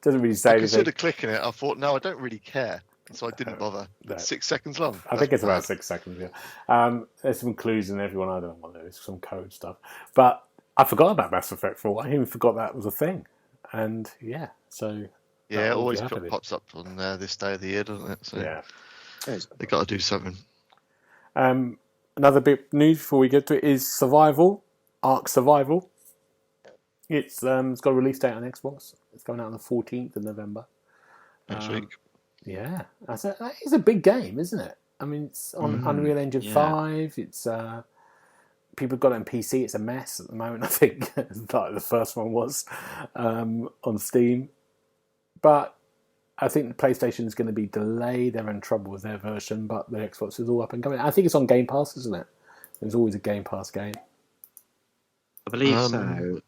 Doesn't really say I anything. considered clicking it. I thought, no, I don't really care. So I didn't bother. No. 6 seconds long. I think it's about bad. 6 seconds. Yeah. There's some clues in everyone. I don't know what there is. Some code stuff. But I forgot about Mass Effect 4. I even forgot that was a thing. And yeah, so Yeah, it always happening. pops up on this day of the year, doesn't it? So Yeah. they got to do something. Another bit of news before we get to it is Survival, Ark Survival. It's got a release date on Xbox. It's going out on the 14th of November. Next week. Yeah, that is a big game, isn't it? I mean, it's on Unreal Engine 5. It's people have got it on PC. It's a mess at the moment, I think, like the first one was on Steam. But I think the PlayStation is going to be delayed. They're in trouble with their version, but the Xbox is all up and going. I think it's on Game Pass, isn't it? There's always a Game Pass game. I believe so.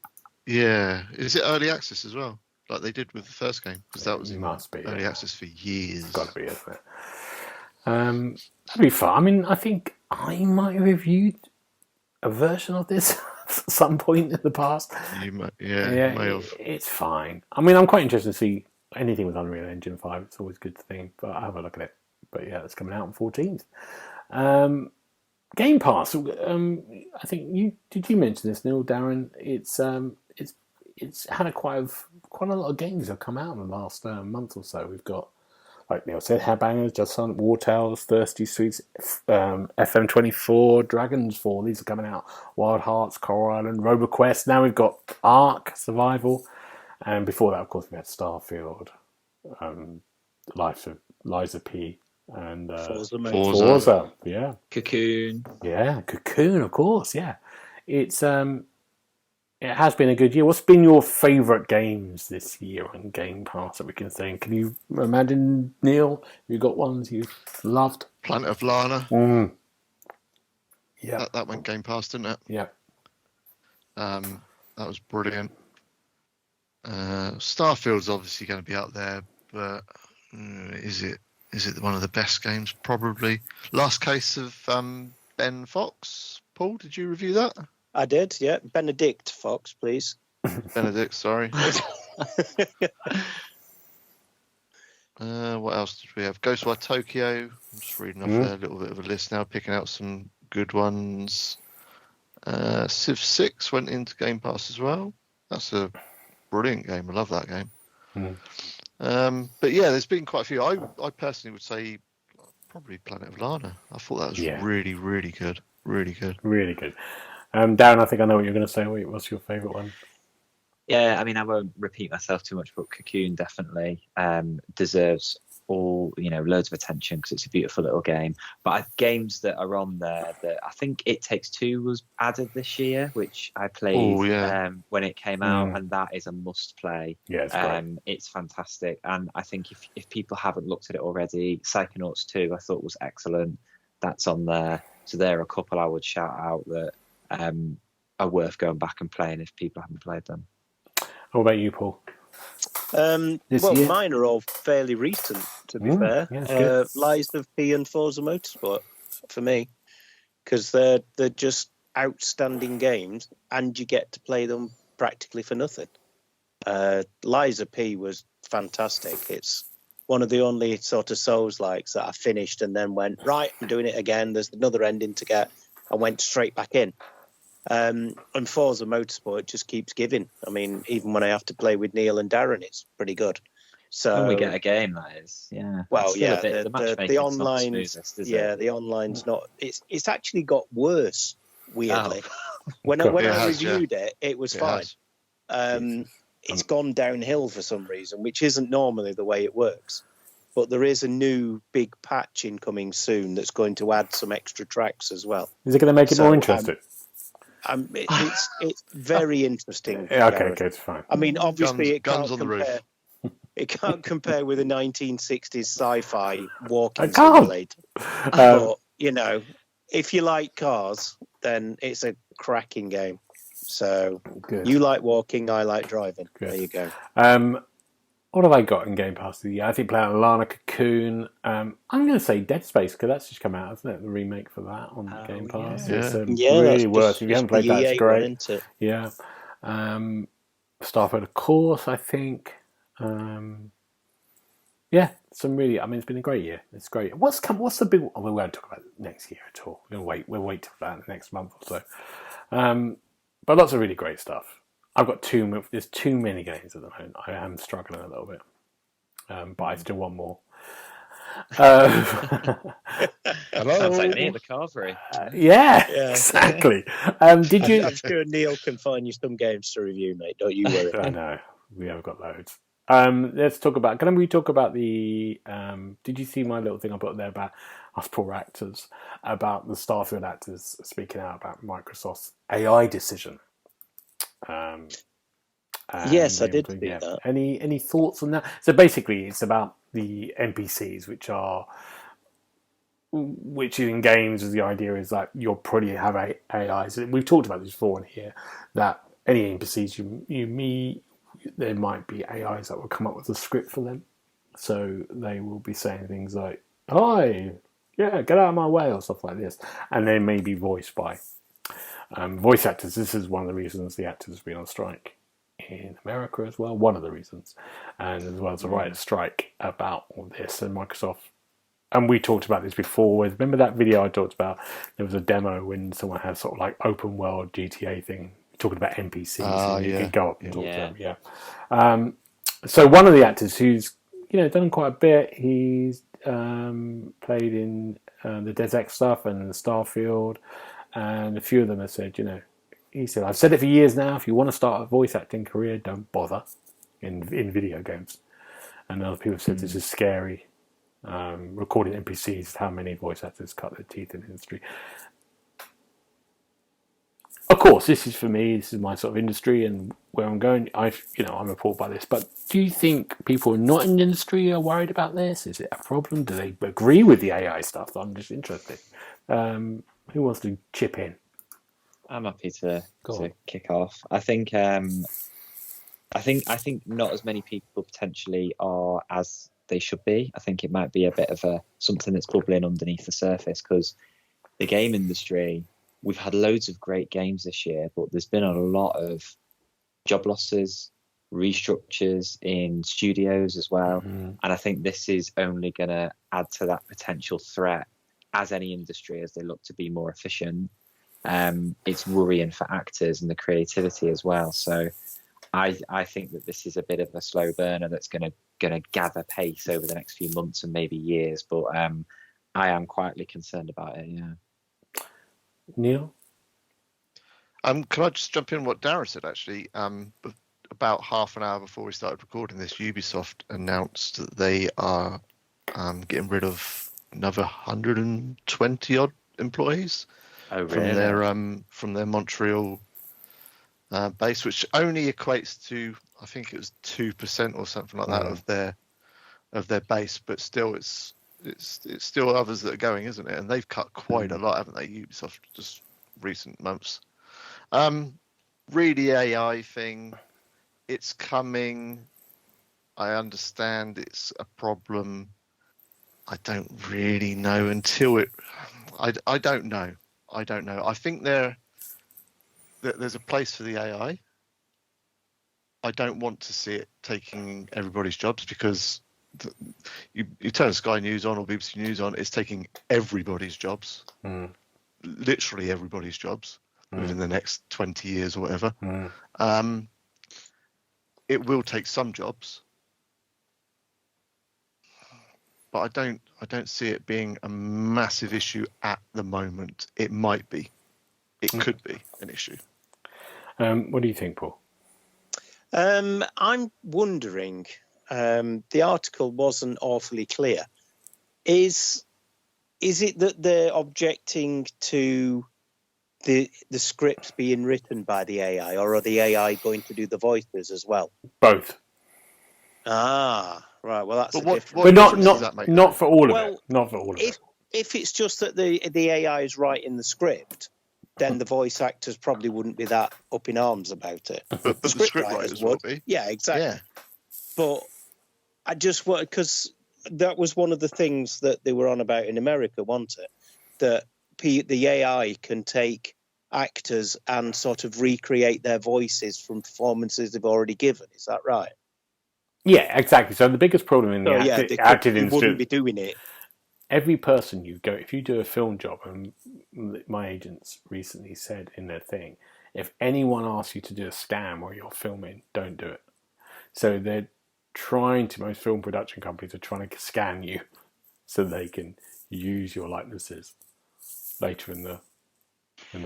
Yeah. Is it early access as well? Like they did with the first game? Because that was Must be, early access for years. It's got to be, isn't it? That'd be fun. I mean, I think I might have reviewed a version of this at some point in the past. You may have. It's fine. I mean, I'm quite interested to see anything with Unreal Engine 5. It's always a good thing, but I'll have a look at it. But yeah, it's coming out on 14th. Game Pass. I think did you mention this, Neil, Darren? It's had quite a lot of games that have come out in the last month or so. We've got, like Neil said, Headbangers, Just Silent War Tales, Thirsty Streets, FM24, Dragon's Fall. These are coming out. Wild Hearts, Coral Island, RoboQuest. Now we've got Ark Survival, and before that, of course, we had Starfield, Liza P, and Forza. Yeah, Cocoon. Yeah, Cocoon, of course. Yeah, it's It has been a good year. What's been your favourite games this year on Game Pass that we can say? Can you imagine, Neil? You got ones you loved? Planet of Lana. Yeah, that went Game Pass, didn't it? Yeah. That was brilliant. Starfield's obviously going to be up there, but is it one of the best games? Probably. Last Case of Ben Fox. Paul, did you review that? I did, yeah. Benedict Fox, please. Benedict, sorry. What else did we have? Ghostwire Tokyo. I'm just reading off a little bit of a list now, picking out some good ones. Civ 6 went into Game Pass as well. That's a brilliant game. I love that game. But yeah, there's been quite a few. I personally would say probably Planet of Lana. I thought that was really, really good. Really good. Really good. Darren, I think I know what you're going to say. What's your favourite one? Yeah, I mean, I won't repeat myself too much, but Cocoon definitely deserves loads of attention because it's a beautiful little game. But games that are on there that I think It Takes Two was added this year, which I played when it came out, and that is a must play. Yeah, it's great. It's fantastic, and I think if people haven't looked at it already, Psychonauts 2 I thought was excellent. That's on there, so there are a couple I would shout out that are worth going back and playing if people haven't played them. What about you, Paul? Mine are all fairly recent, to be fair. Yeah, Lies of P and Forza Motorsport for me, because they're just outstanding games, and you get to play them practically for nothing. Lies of P was fantastic. It's one of the only sort of Souls-likes that I finished and then went, right, I'm doing it again. There's another ending to get. I went straight back in. And Forza Motorsport just keeps giving. I mean, even when I have to play with Neil and Darren, it's pretty good. So when we get a game, that is, yeah. Well, yeah, the online, the online's not. It's actually got worse. Weirdly, when I reviewed it, it was fine. It's gone downhill for some reason, which isn't normally the way it works. But there is a new big patch incoming soon that's going to add some extra tracks as well. Is it going to make it more interesting? It's very interesting. Okay, good, fine. I mean, obviously, it can't on the roof. It can't compare with a 1960s sci-fi walking simulator. But if you like cars, then it's a cracking game. So good. You like walking, I like driving. Good. There you go. What have I got in Game Pass of the year? I think playing Lana Cocoon. I'm going to say Dead Space because that's just come out, hasn't it? The remake for that on Game Pass. Yeah. It's that's really worth. just, If you haven't played the that, it's EA great. one, isn't it? Yeah. Starfield, of course, I think. Yeah, some really. I mean, it's been a great year. It's great. What's the big? Oh, we won't talk about next year at all. We'll wait till that next month or so. But lots of really great stuff. I've got there's too many games at the moment. I am struggling a little bit, but I still want more. Hello. Sounds like me in the carvery. Yeah, exactly. Did you? I'm sure Neil can find you some games to review, mate. Don't you worry. I know we have got loads. Let's talk about. Can we talk about the? Did you see my little thing I put there about us poor actors, about the Starfield actors speaking out about Microsoft's AI decision? Yes, I did see that. Any thoughts on that? So basically, it's about the NPCs, which in games, the idea is that you'll probably have AIs. We've talked about this before in here, that any NPCs you meet, there might be AIs that will come up with a script for them. So they will be saying things like, "Hi, yeah, get out of my way," or stuff like this, and they may be voiced by voice actors. This is one of the reasons the actors have been on strike in America as well. One of the reasons, and as well as a writer's strike about all this. And Microsoft, and we talked about this before. Remember that video I talked about? There was a demo when someone had sort of like open world GTA thing, talking about NPCs. You could go up and talk to them. Yeah. So one of the actors who's done quite a bit. He's played in the DedX stuff and Starfield. And a few of them have said, he said, "I've said it for years now. If you want to start a voice acting career, don't bother in video games." And other people have said this is scary. Recording NPCs, how many voice actors cut their teeth in the industry. Of course, this is for me. This is my sort of industry and where I'm going. I'm appalled by this. But do you think people not in the industry are worried about this? Is it a problem? Do they agree with the AI stuff? I'm just interested. Who wants to chip in? I'm happy to kick off. I think not as many people potentially are as they should be. I think it might be a bit of something that's bubbling underneath the surface, because the game industry, we've had loads of great games this year, but there's been a lot of job losses, restructures in studios as well. Mm-hmm. And I think this is only going to add to that potential threat as any industry, as they look to be more efficient. It's worrying for actors and the creativity as well. So I think that this is a bit of a slow burner that's going to gather pace over the next few months and maybe years. But I am quietly concerned about it. Yeah. Neil? Can I just jump in what Darren said, actually? About half an hour before we started recording this, Ubisoft announced that they are getting rid of another 120 odd employees from their Montreal base, which only equates to, I think it was 2% or something like that of their base, but still it's still others that are going, isn't it? And they've cut quite a lot, haven't they, Ubisoft, just recent months. Really AI thing, it's coming. I understand it's a problem. I don't really know until it. I don't know. I think there's a place for the AI. I don't want to see it taking everybody's jobs, because you turn Sky News on or BBC News on, it's taking everybody's jobs, literally everybody's jobs within the next 20 years or whatever. It will take some jobs, but I don't see it being a massive issue at the moment. It might be. It could be an issue. What do you think, Paul? I'm wondering, the article wasn't awfully clear. Is it that they're objecting to the scripts being written by the AI, or are the AI going to do the voices as well? Both. Ah, right. Well, that's but not for all of it. Not for all of it. If it's just that the AI is writing the script, then the voice actors probably wouldn't be that up in arms about it. But the script writers would be. Yeah, exactly. Yeah. But I just want, because that was one of the things that they were on about in America, wasn't it? That the AI can take actors and sort of recreate their voices from performances they've already given. Is that right? Yeah, exactly. So the biggest problem in the acting they industry, wouldn't be doing it. every person you go, if you do a film job, and my agents recently said in their thing, if anyone asks you to do a scan while you're filming, don't do it. So they're most film production companies are trying to scan you so they can use your likenesses later in the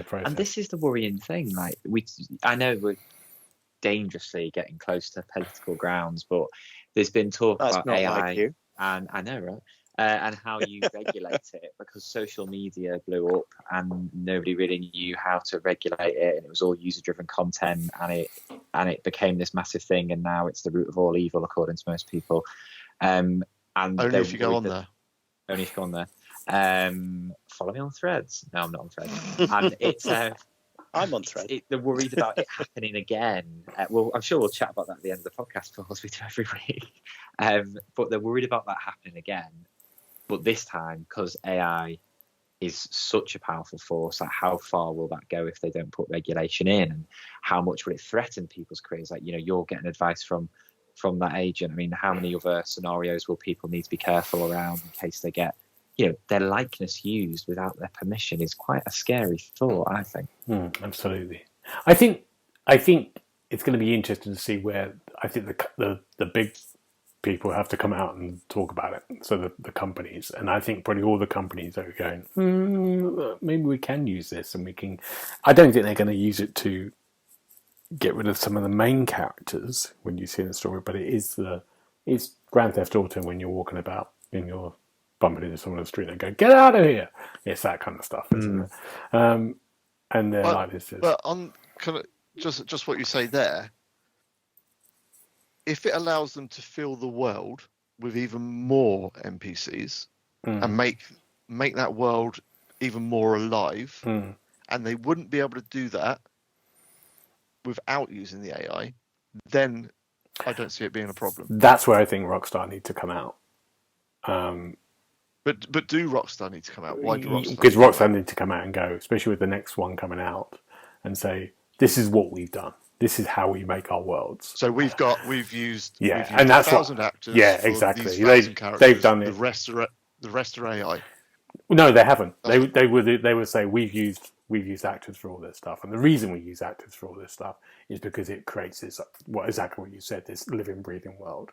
process. And this is the worrying thing. Like I know we're dangerously getting close to political grounds, but there's been talk about AI, like and I know, right? And how you regulate it, because social media blew up and nobody really knew how to regulate it, and it was all user-driven content, and it became this massive thing, and now it's the root of all evil, according to most people. And only if you go on there. Only if you go on there. Follow me on Threads. No, I'm not on Threads. And it's I'm on Threads. They're worried about it happening again. Well, I'm sure we'll chat about that at the end of the podcast, as we do every week. But they're worried about that happening again. But this time, because AI is such a powerful force, like how far will that go if they don't put regulation in, and how much will it threaten people's careers? Like, you're getting advice from that agent. I mean, how many other scenarios will people need to be careful around in case they get, their likeness used without their permission? Is quite a scary thought, I think. Absolutely. I think it's going to be interesting to see where I think the big people have to come out and talk about it. So the companies, and I think probably all the companies are going, maybe we can use this, and we can. I don't think they're going to use it to get rid of some of the main characters when you see the story, but it's Grand Theft Auto when you're walking about and you're bumping into someone on the street and go, get out of here. It's that kind of stuff, isn't it? And they're like this. But on kind of just what you say there, if it allows them to fill the world with even more NPCs and make that world even more alive, and they wouldn't be able to do that without using the AI, then I don't see it being a problem. That's where I think Rockstar need to come out. But do Rockstar need to come out? Why do Rockstar? Because Rockstar need to come out and go, especially with the next one coming out, and say, this is what we've done. This is how we make our worlds. So we've used and that's 1,000 actors. Exactly. These 1,000 they've done it. The rest are AI. No, they haven't. They would say we've used actors for all this stuff, and the reason we use actors for all this stuff is because it creates exactly what you said, this living, breathing world,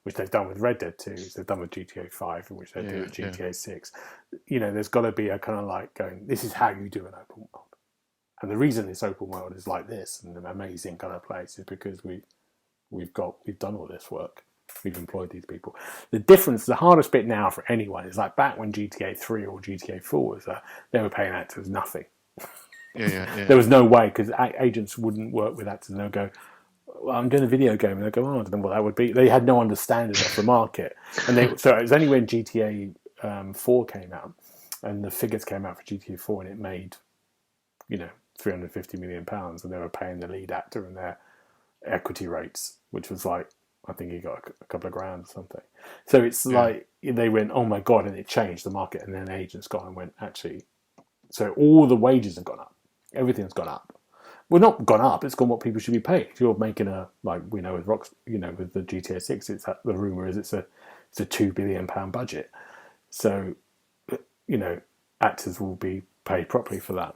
which they've done with Red Dead 2, they've done with GTA 5, which they do with GTA 6. There's got to be a kind of like going, this is how you do an open world. And the reason this open world is like this and an amazing kind of place is because we've done all this work. We've employed these people. The difference, the hardest bit now for anyone is like back when GTA 3 or GTA 4 was they were paying actors nothing. There was no way, because agents wouldn't work with actors and they'll go, well, I'm doing a video game, and they'll go, I don't know what that would be. They had no understanding of the market. So it was only when GTA 4 came out and the figures came out for GTA 4 and it made, £350 million, and they were paying the lead actor and their equity rates, which was like, I think he got a couple of grand or something. So it's like they went, oh my God, and it changed the market. And then agents got and went, actually, so all the wages have gone up. Everything's gone up. Well, not gone up. It's gone what people should be paid. If you're making like we know with with the GTA 6, the rumor is it's a £2 billion budget. So, actors will be paid properly for that.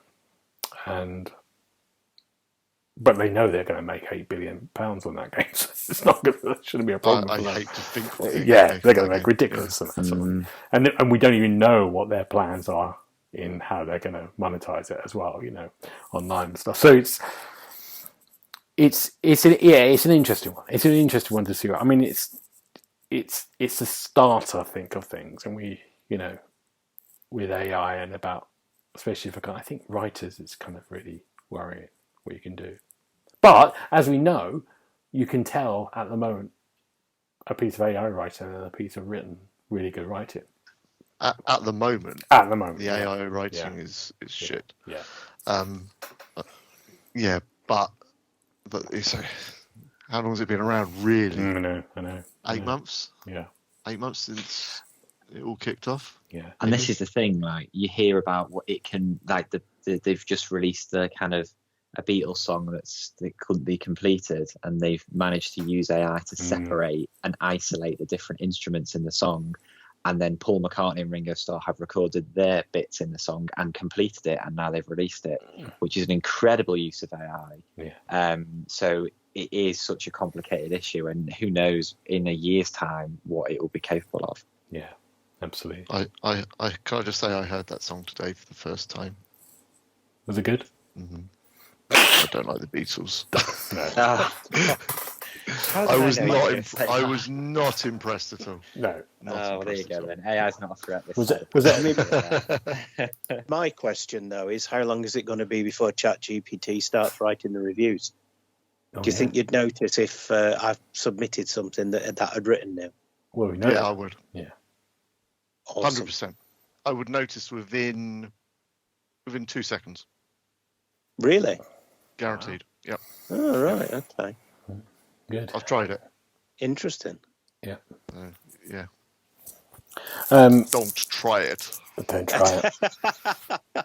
But they know they're going to make £8 billion on that game, so it's not good. That shouldn't be a problem. I hate to think. They're going to make ridiculous and we don't even know what their plans are in how they're going to monetize it as well. Online and stuff. So it's an interesting one. It's an interesting one to see. I mean, it's the start, I think, of things, and we with AI and about. Especially for, I think, writers, it's kind of really worrying what you can do. But, as we know, you can tell at the moment a piece of AI writing and a piece of really good writing. At the moment, the AI writing is shit. Yeah. But it's How long has it been around, really? I know. 8 months? Yeah. 8 months since it all kicked off? Yeah. And this is the thing, like, you hear about what it can, like, they've just released the kind of a Beatles song that couldn't be completed, and they've managed to use AI to separate and isolate the different instruments in the song. And then Paul McCartney and Ringo Starr have recorded their bits in the song and completed it, and now they've released it, which is an incredible use of AI. Yeah. So it is such a complicated issue, and who knows in a year's time what it will be capable of. Yeah, absolutely. I can I just say I heard that song today for the first time. Was it good? Mm-hmm. I don't like the Beatles. I was not impressed at all. No. Well, there you go then. AI's not a threat. Was it? My question though is, how long is it going to be before ChatGPT starts writing the reviews? Do you think you'd notice if I've submitted something that I'd written now? Well, we know. Yeah, I would. Yeah. Awesome. 100%. I would notice within 2 seconds. Really? Guaranteed. Yep. Oh, right. Okay. Good. I've tried it. Interesting. Yeah. Yeah. Don't try it. Don't try it.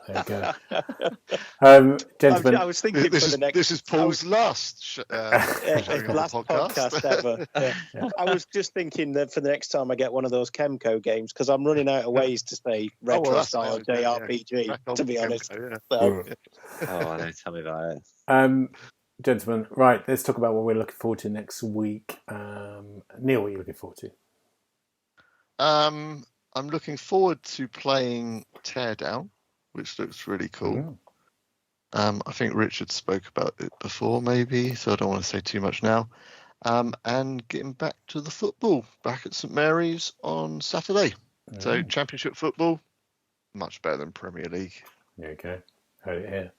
There you go. Gentlemen, I was thinking this is Paul's last last podcast ever. Yeah. I was just thinking that for the next time I get one of those Chemco games, because I'm running out of ways to say retro style JRPG. Yeah. To be honest. Yeah. So, I know. Tell me about it. Gentlemen, right, let's talk about what we're looking forward to next week. Neil, what are you looking forward to? I'm looking forward to playing Teardown, which looks really cool. I think Richard spoke about it before, maybe, so I don't want to say too much now. And getting back to the football, back at St Mary's on Saturday. So Championship football, much better than Premier League. There you go. Heard it here.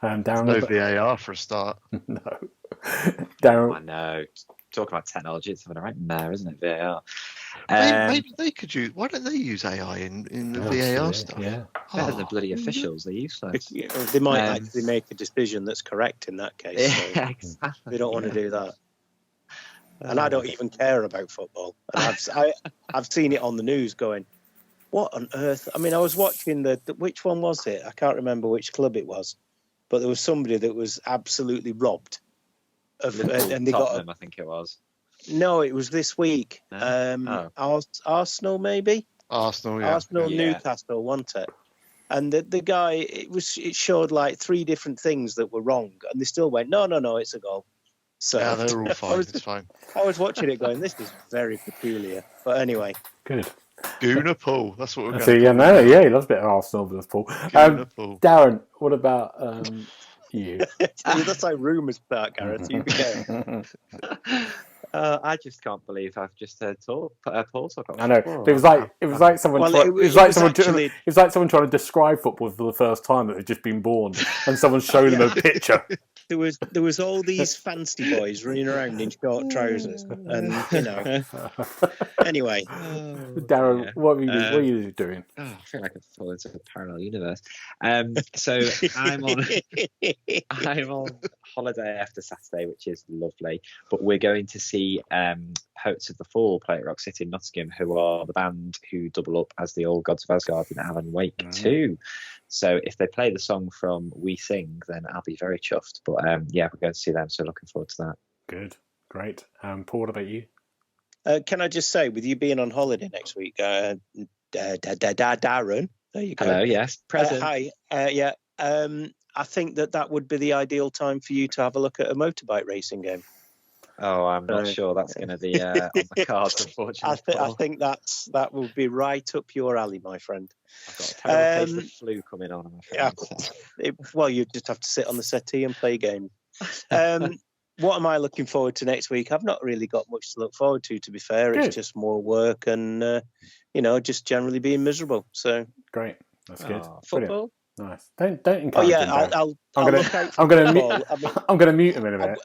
Darren, no VAR for a start. No. Darren, I know. Talking about technology, it's something right there, isn't it? VAR. Maybe they could use. Why don't they use AI in the VAR stuff? Yeah. Better than bloody officials. They're useless. they might actually make a decision that's correct in that case. So Exactly. they don't want to do that. And I don't even care about football. And I've seen it on the news going, what on earth? I mean, I was watching which one was it? I can't remember which club it was, but there was somebody that was absolutely robbed. And they Tottenham, got I think it was. No, it was this week. Arsenal, maybe. Arsenal, yeah. Newcastle, wasn't it? And the guy, it showed like 3 different things that were wrong, and they still went, no, it's a goal. So yeah, they're all fine. It's fine. I was watching it going, this is very peculiar. But anyway. Good. Gooner Paul. That's what we're going to do. Yeah, he loves a bit of Arsenal, does Paul. Paul. Darren, what about you? That's how rumours start, Gareth. You can go. I just can't believe I've just heard Paul talk about. I know. It was like someone. Well, it was like someone trying to describe football for the first time that had just been born, and someone showed them a picture. There was all these fancy boys running around in short trousers, and Anyway, Darren, what are you doing? I feel like I've fallen into a parallel universe. So I'm on holiday after Saturday, which is lovely. But we're going to see Poets of the Fall play at Rock City in Nottingham, who are the band who double up as the Old Gods of Asgard in Alan Wake 2. So if they play the song from We Sing, then I'll be very chuffed. But we're going to see them, so looking forward to that. Good, great. Paul, what about you? Can I just say, with you being on holiday next week, Darren, there you go. Hello, yes, present. Hi, I think that would be the ideal time for you to have a look at a motorbike racing game. Oh, I'm not sure that's going to be on the cards, unfortunately. I think that will be right up your alley, my friend. I've got a terrible case of flu coming on, I'm afraid. Yeah, well, you just have to sit on the settee and play games. What am I looking forward to next week? I've not really got much to look forward to be fair. Good. It's just more work and, just generally being miserable. So great. That's good. Football. Nice. Don't encourage him. I'm going to mute him in a minute.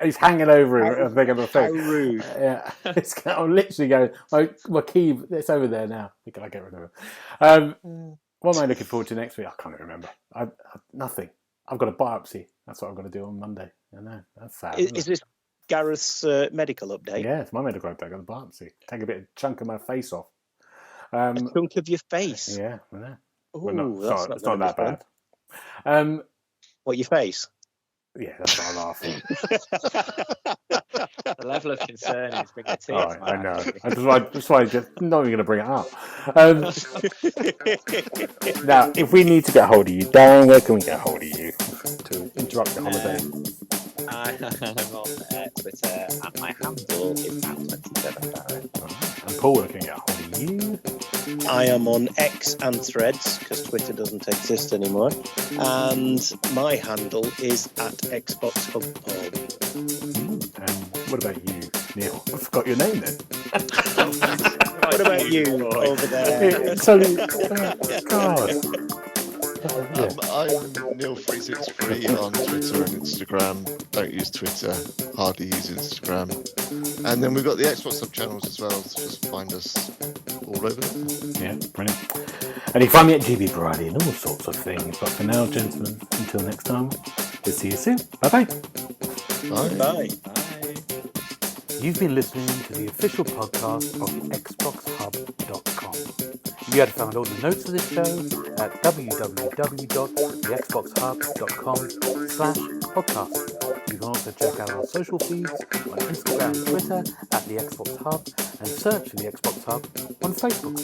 He's hanging over a big of a thing. How rude. Yeah. I'm literally going, my key, it's over there now. Can I get rid of it? What am I looking forward to next week? I can't remember. Nothing. I've got a biopsy. That's what I'm going to do on Monday. I know. That's sad. Gareth's medical update? Yeah, it's my medical update. I got the biopsy. Take a chunk of my face off. A chunk of your face? Yeah, I know. Ooh, Well, no, that's it's not that fun. bad. What, your face? Yeah, that's what I laugh. The level of concern is bringing a tear Oh, to my I know. eye. That's why I just not even going to bring it up. Now, if we need to get hold of you, Darren, where can we get hold of you to interrupt your holiday? I'm on Twitter, and my handle is @27Darren. And Paul, where can we get hold of you? I am on X and Threads because Twitter doesn't exist anymore, and my handle is @XboxHub. And what about you, Neil? I forgot your name then. What about you over there? God. I'm Neil363 on Twitter and Instagram. Don't use Twitter, hardly use Instagram. And then we've got the Xbox Hub channels as well, so just find us all over there. Yeah, brilliant. And you can find me at GB Variety and all sorts of things. But for now, gentlemen, until next time, we'll see you soon. Bye-bye. Bye. Bye. You've been listening to the official podcast of TheXboxHub.com. You had found all the notes of this show at www.thexboxhub.com/podcast. You can also check out our social feeds on Instagram and Twitter at The Xbox Hub, and search for The Xbox Hub on Facebook.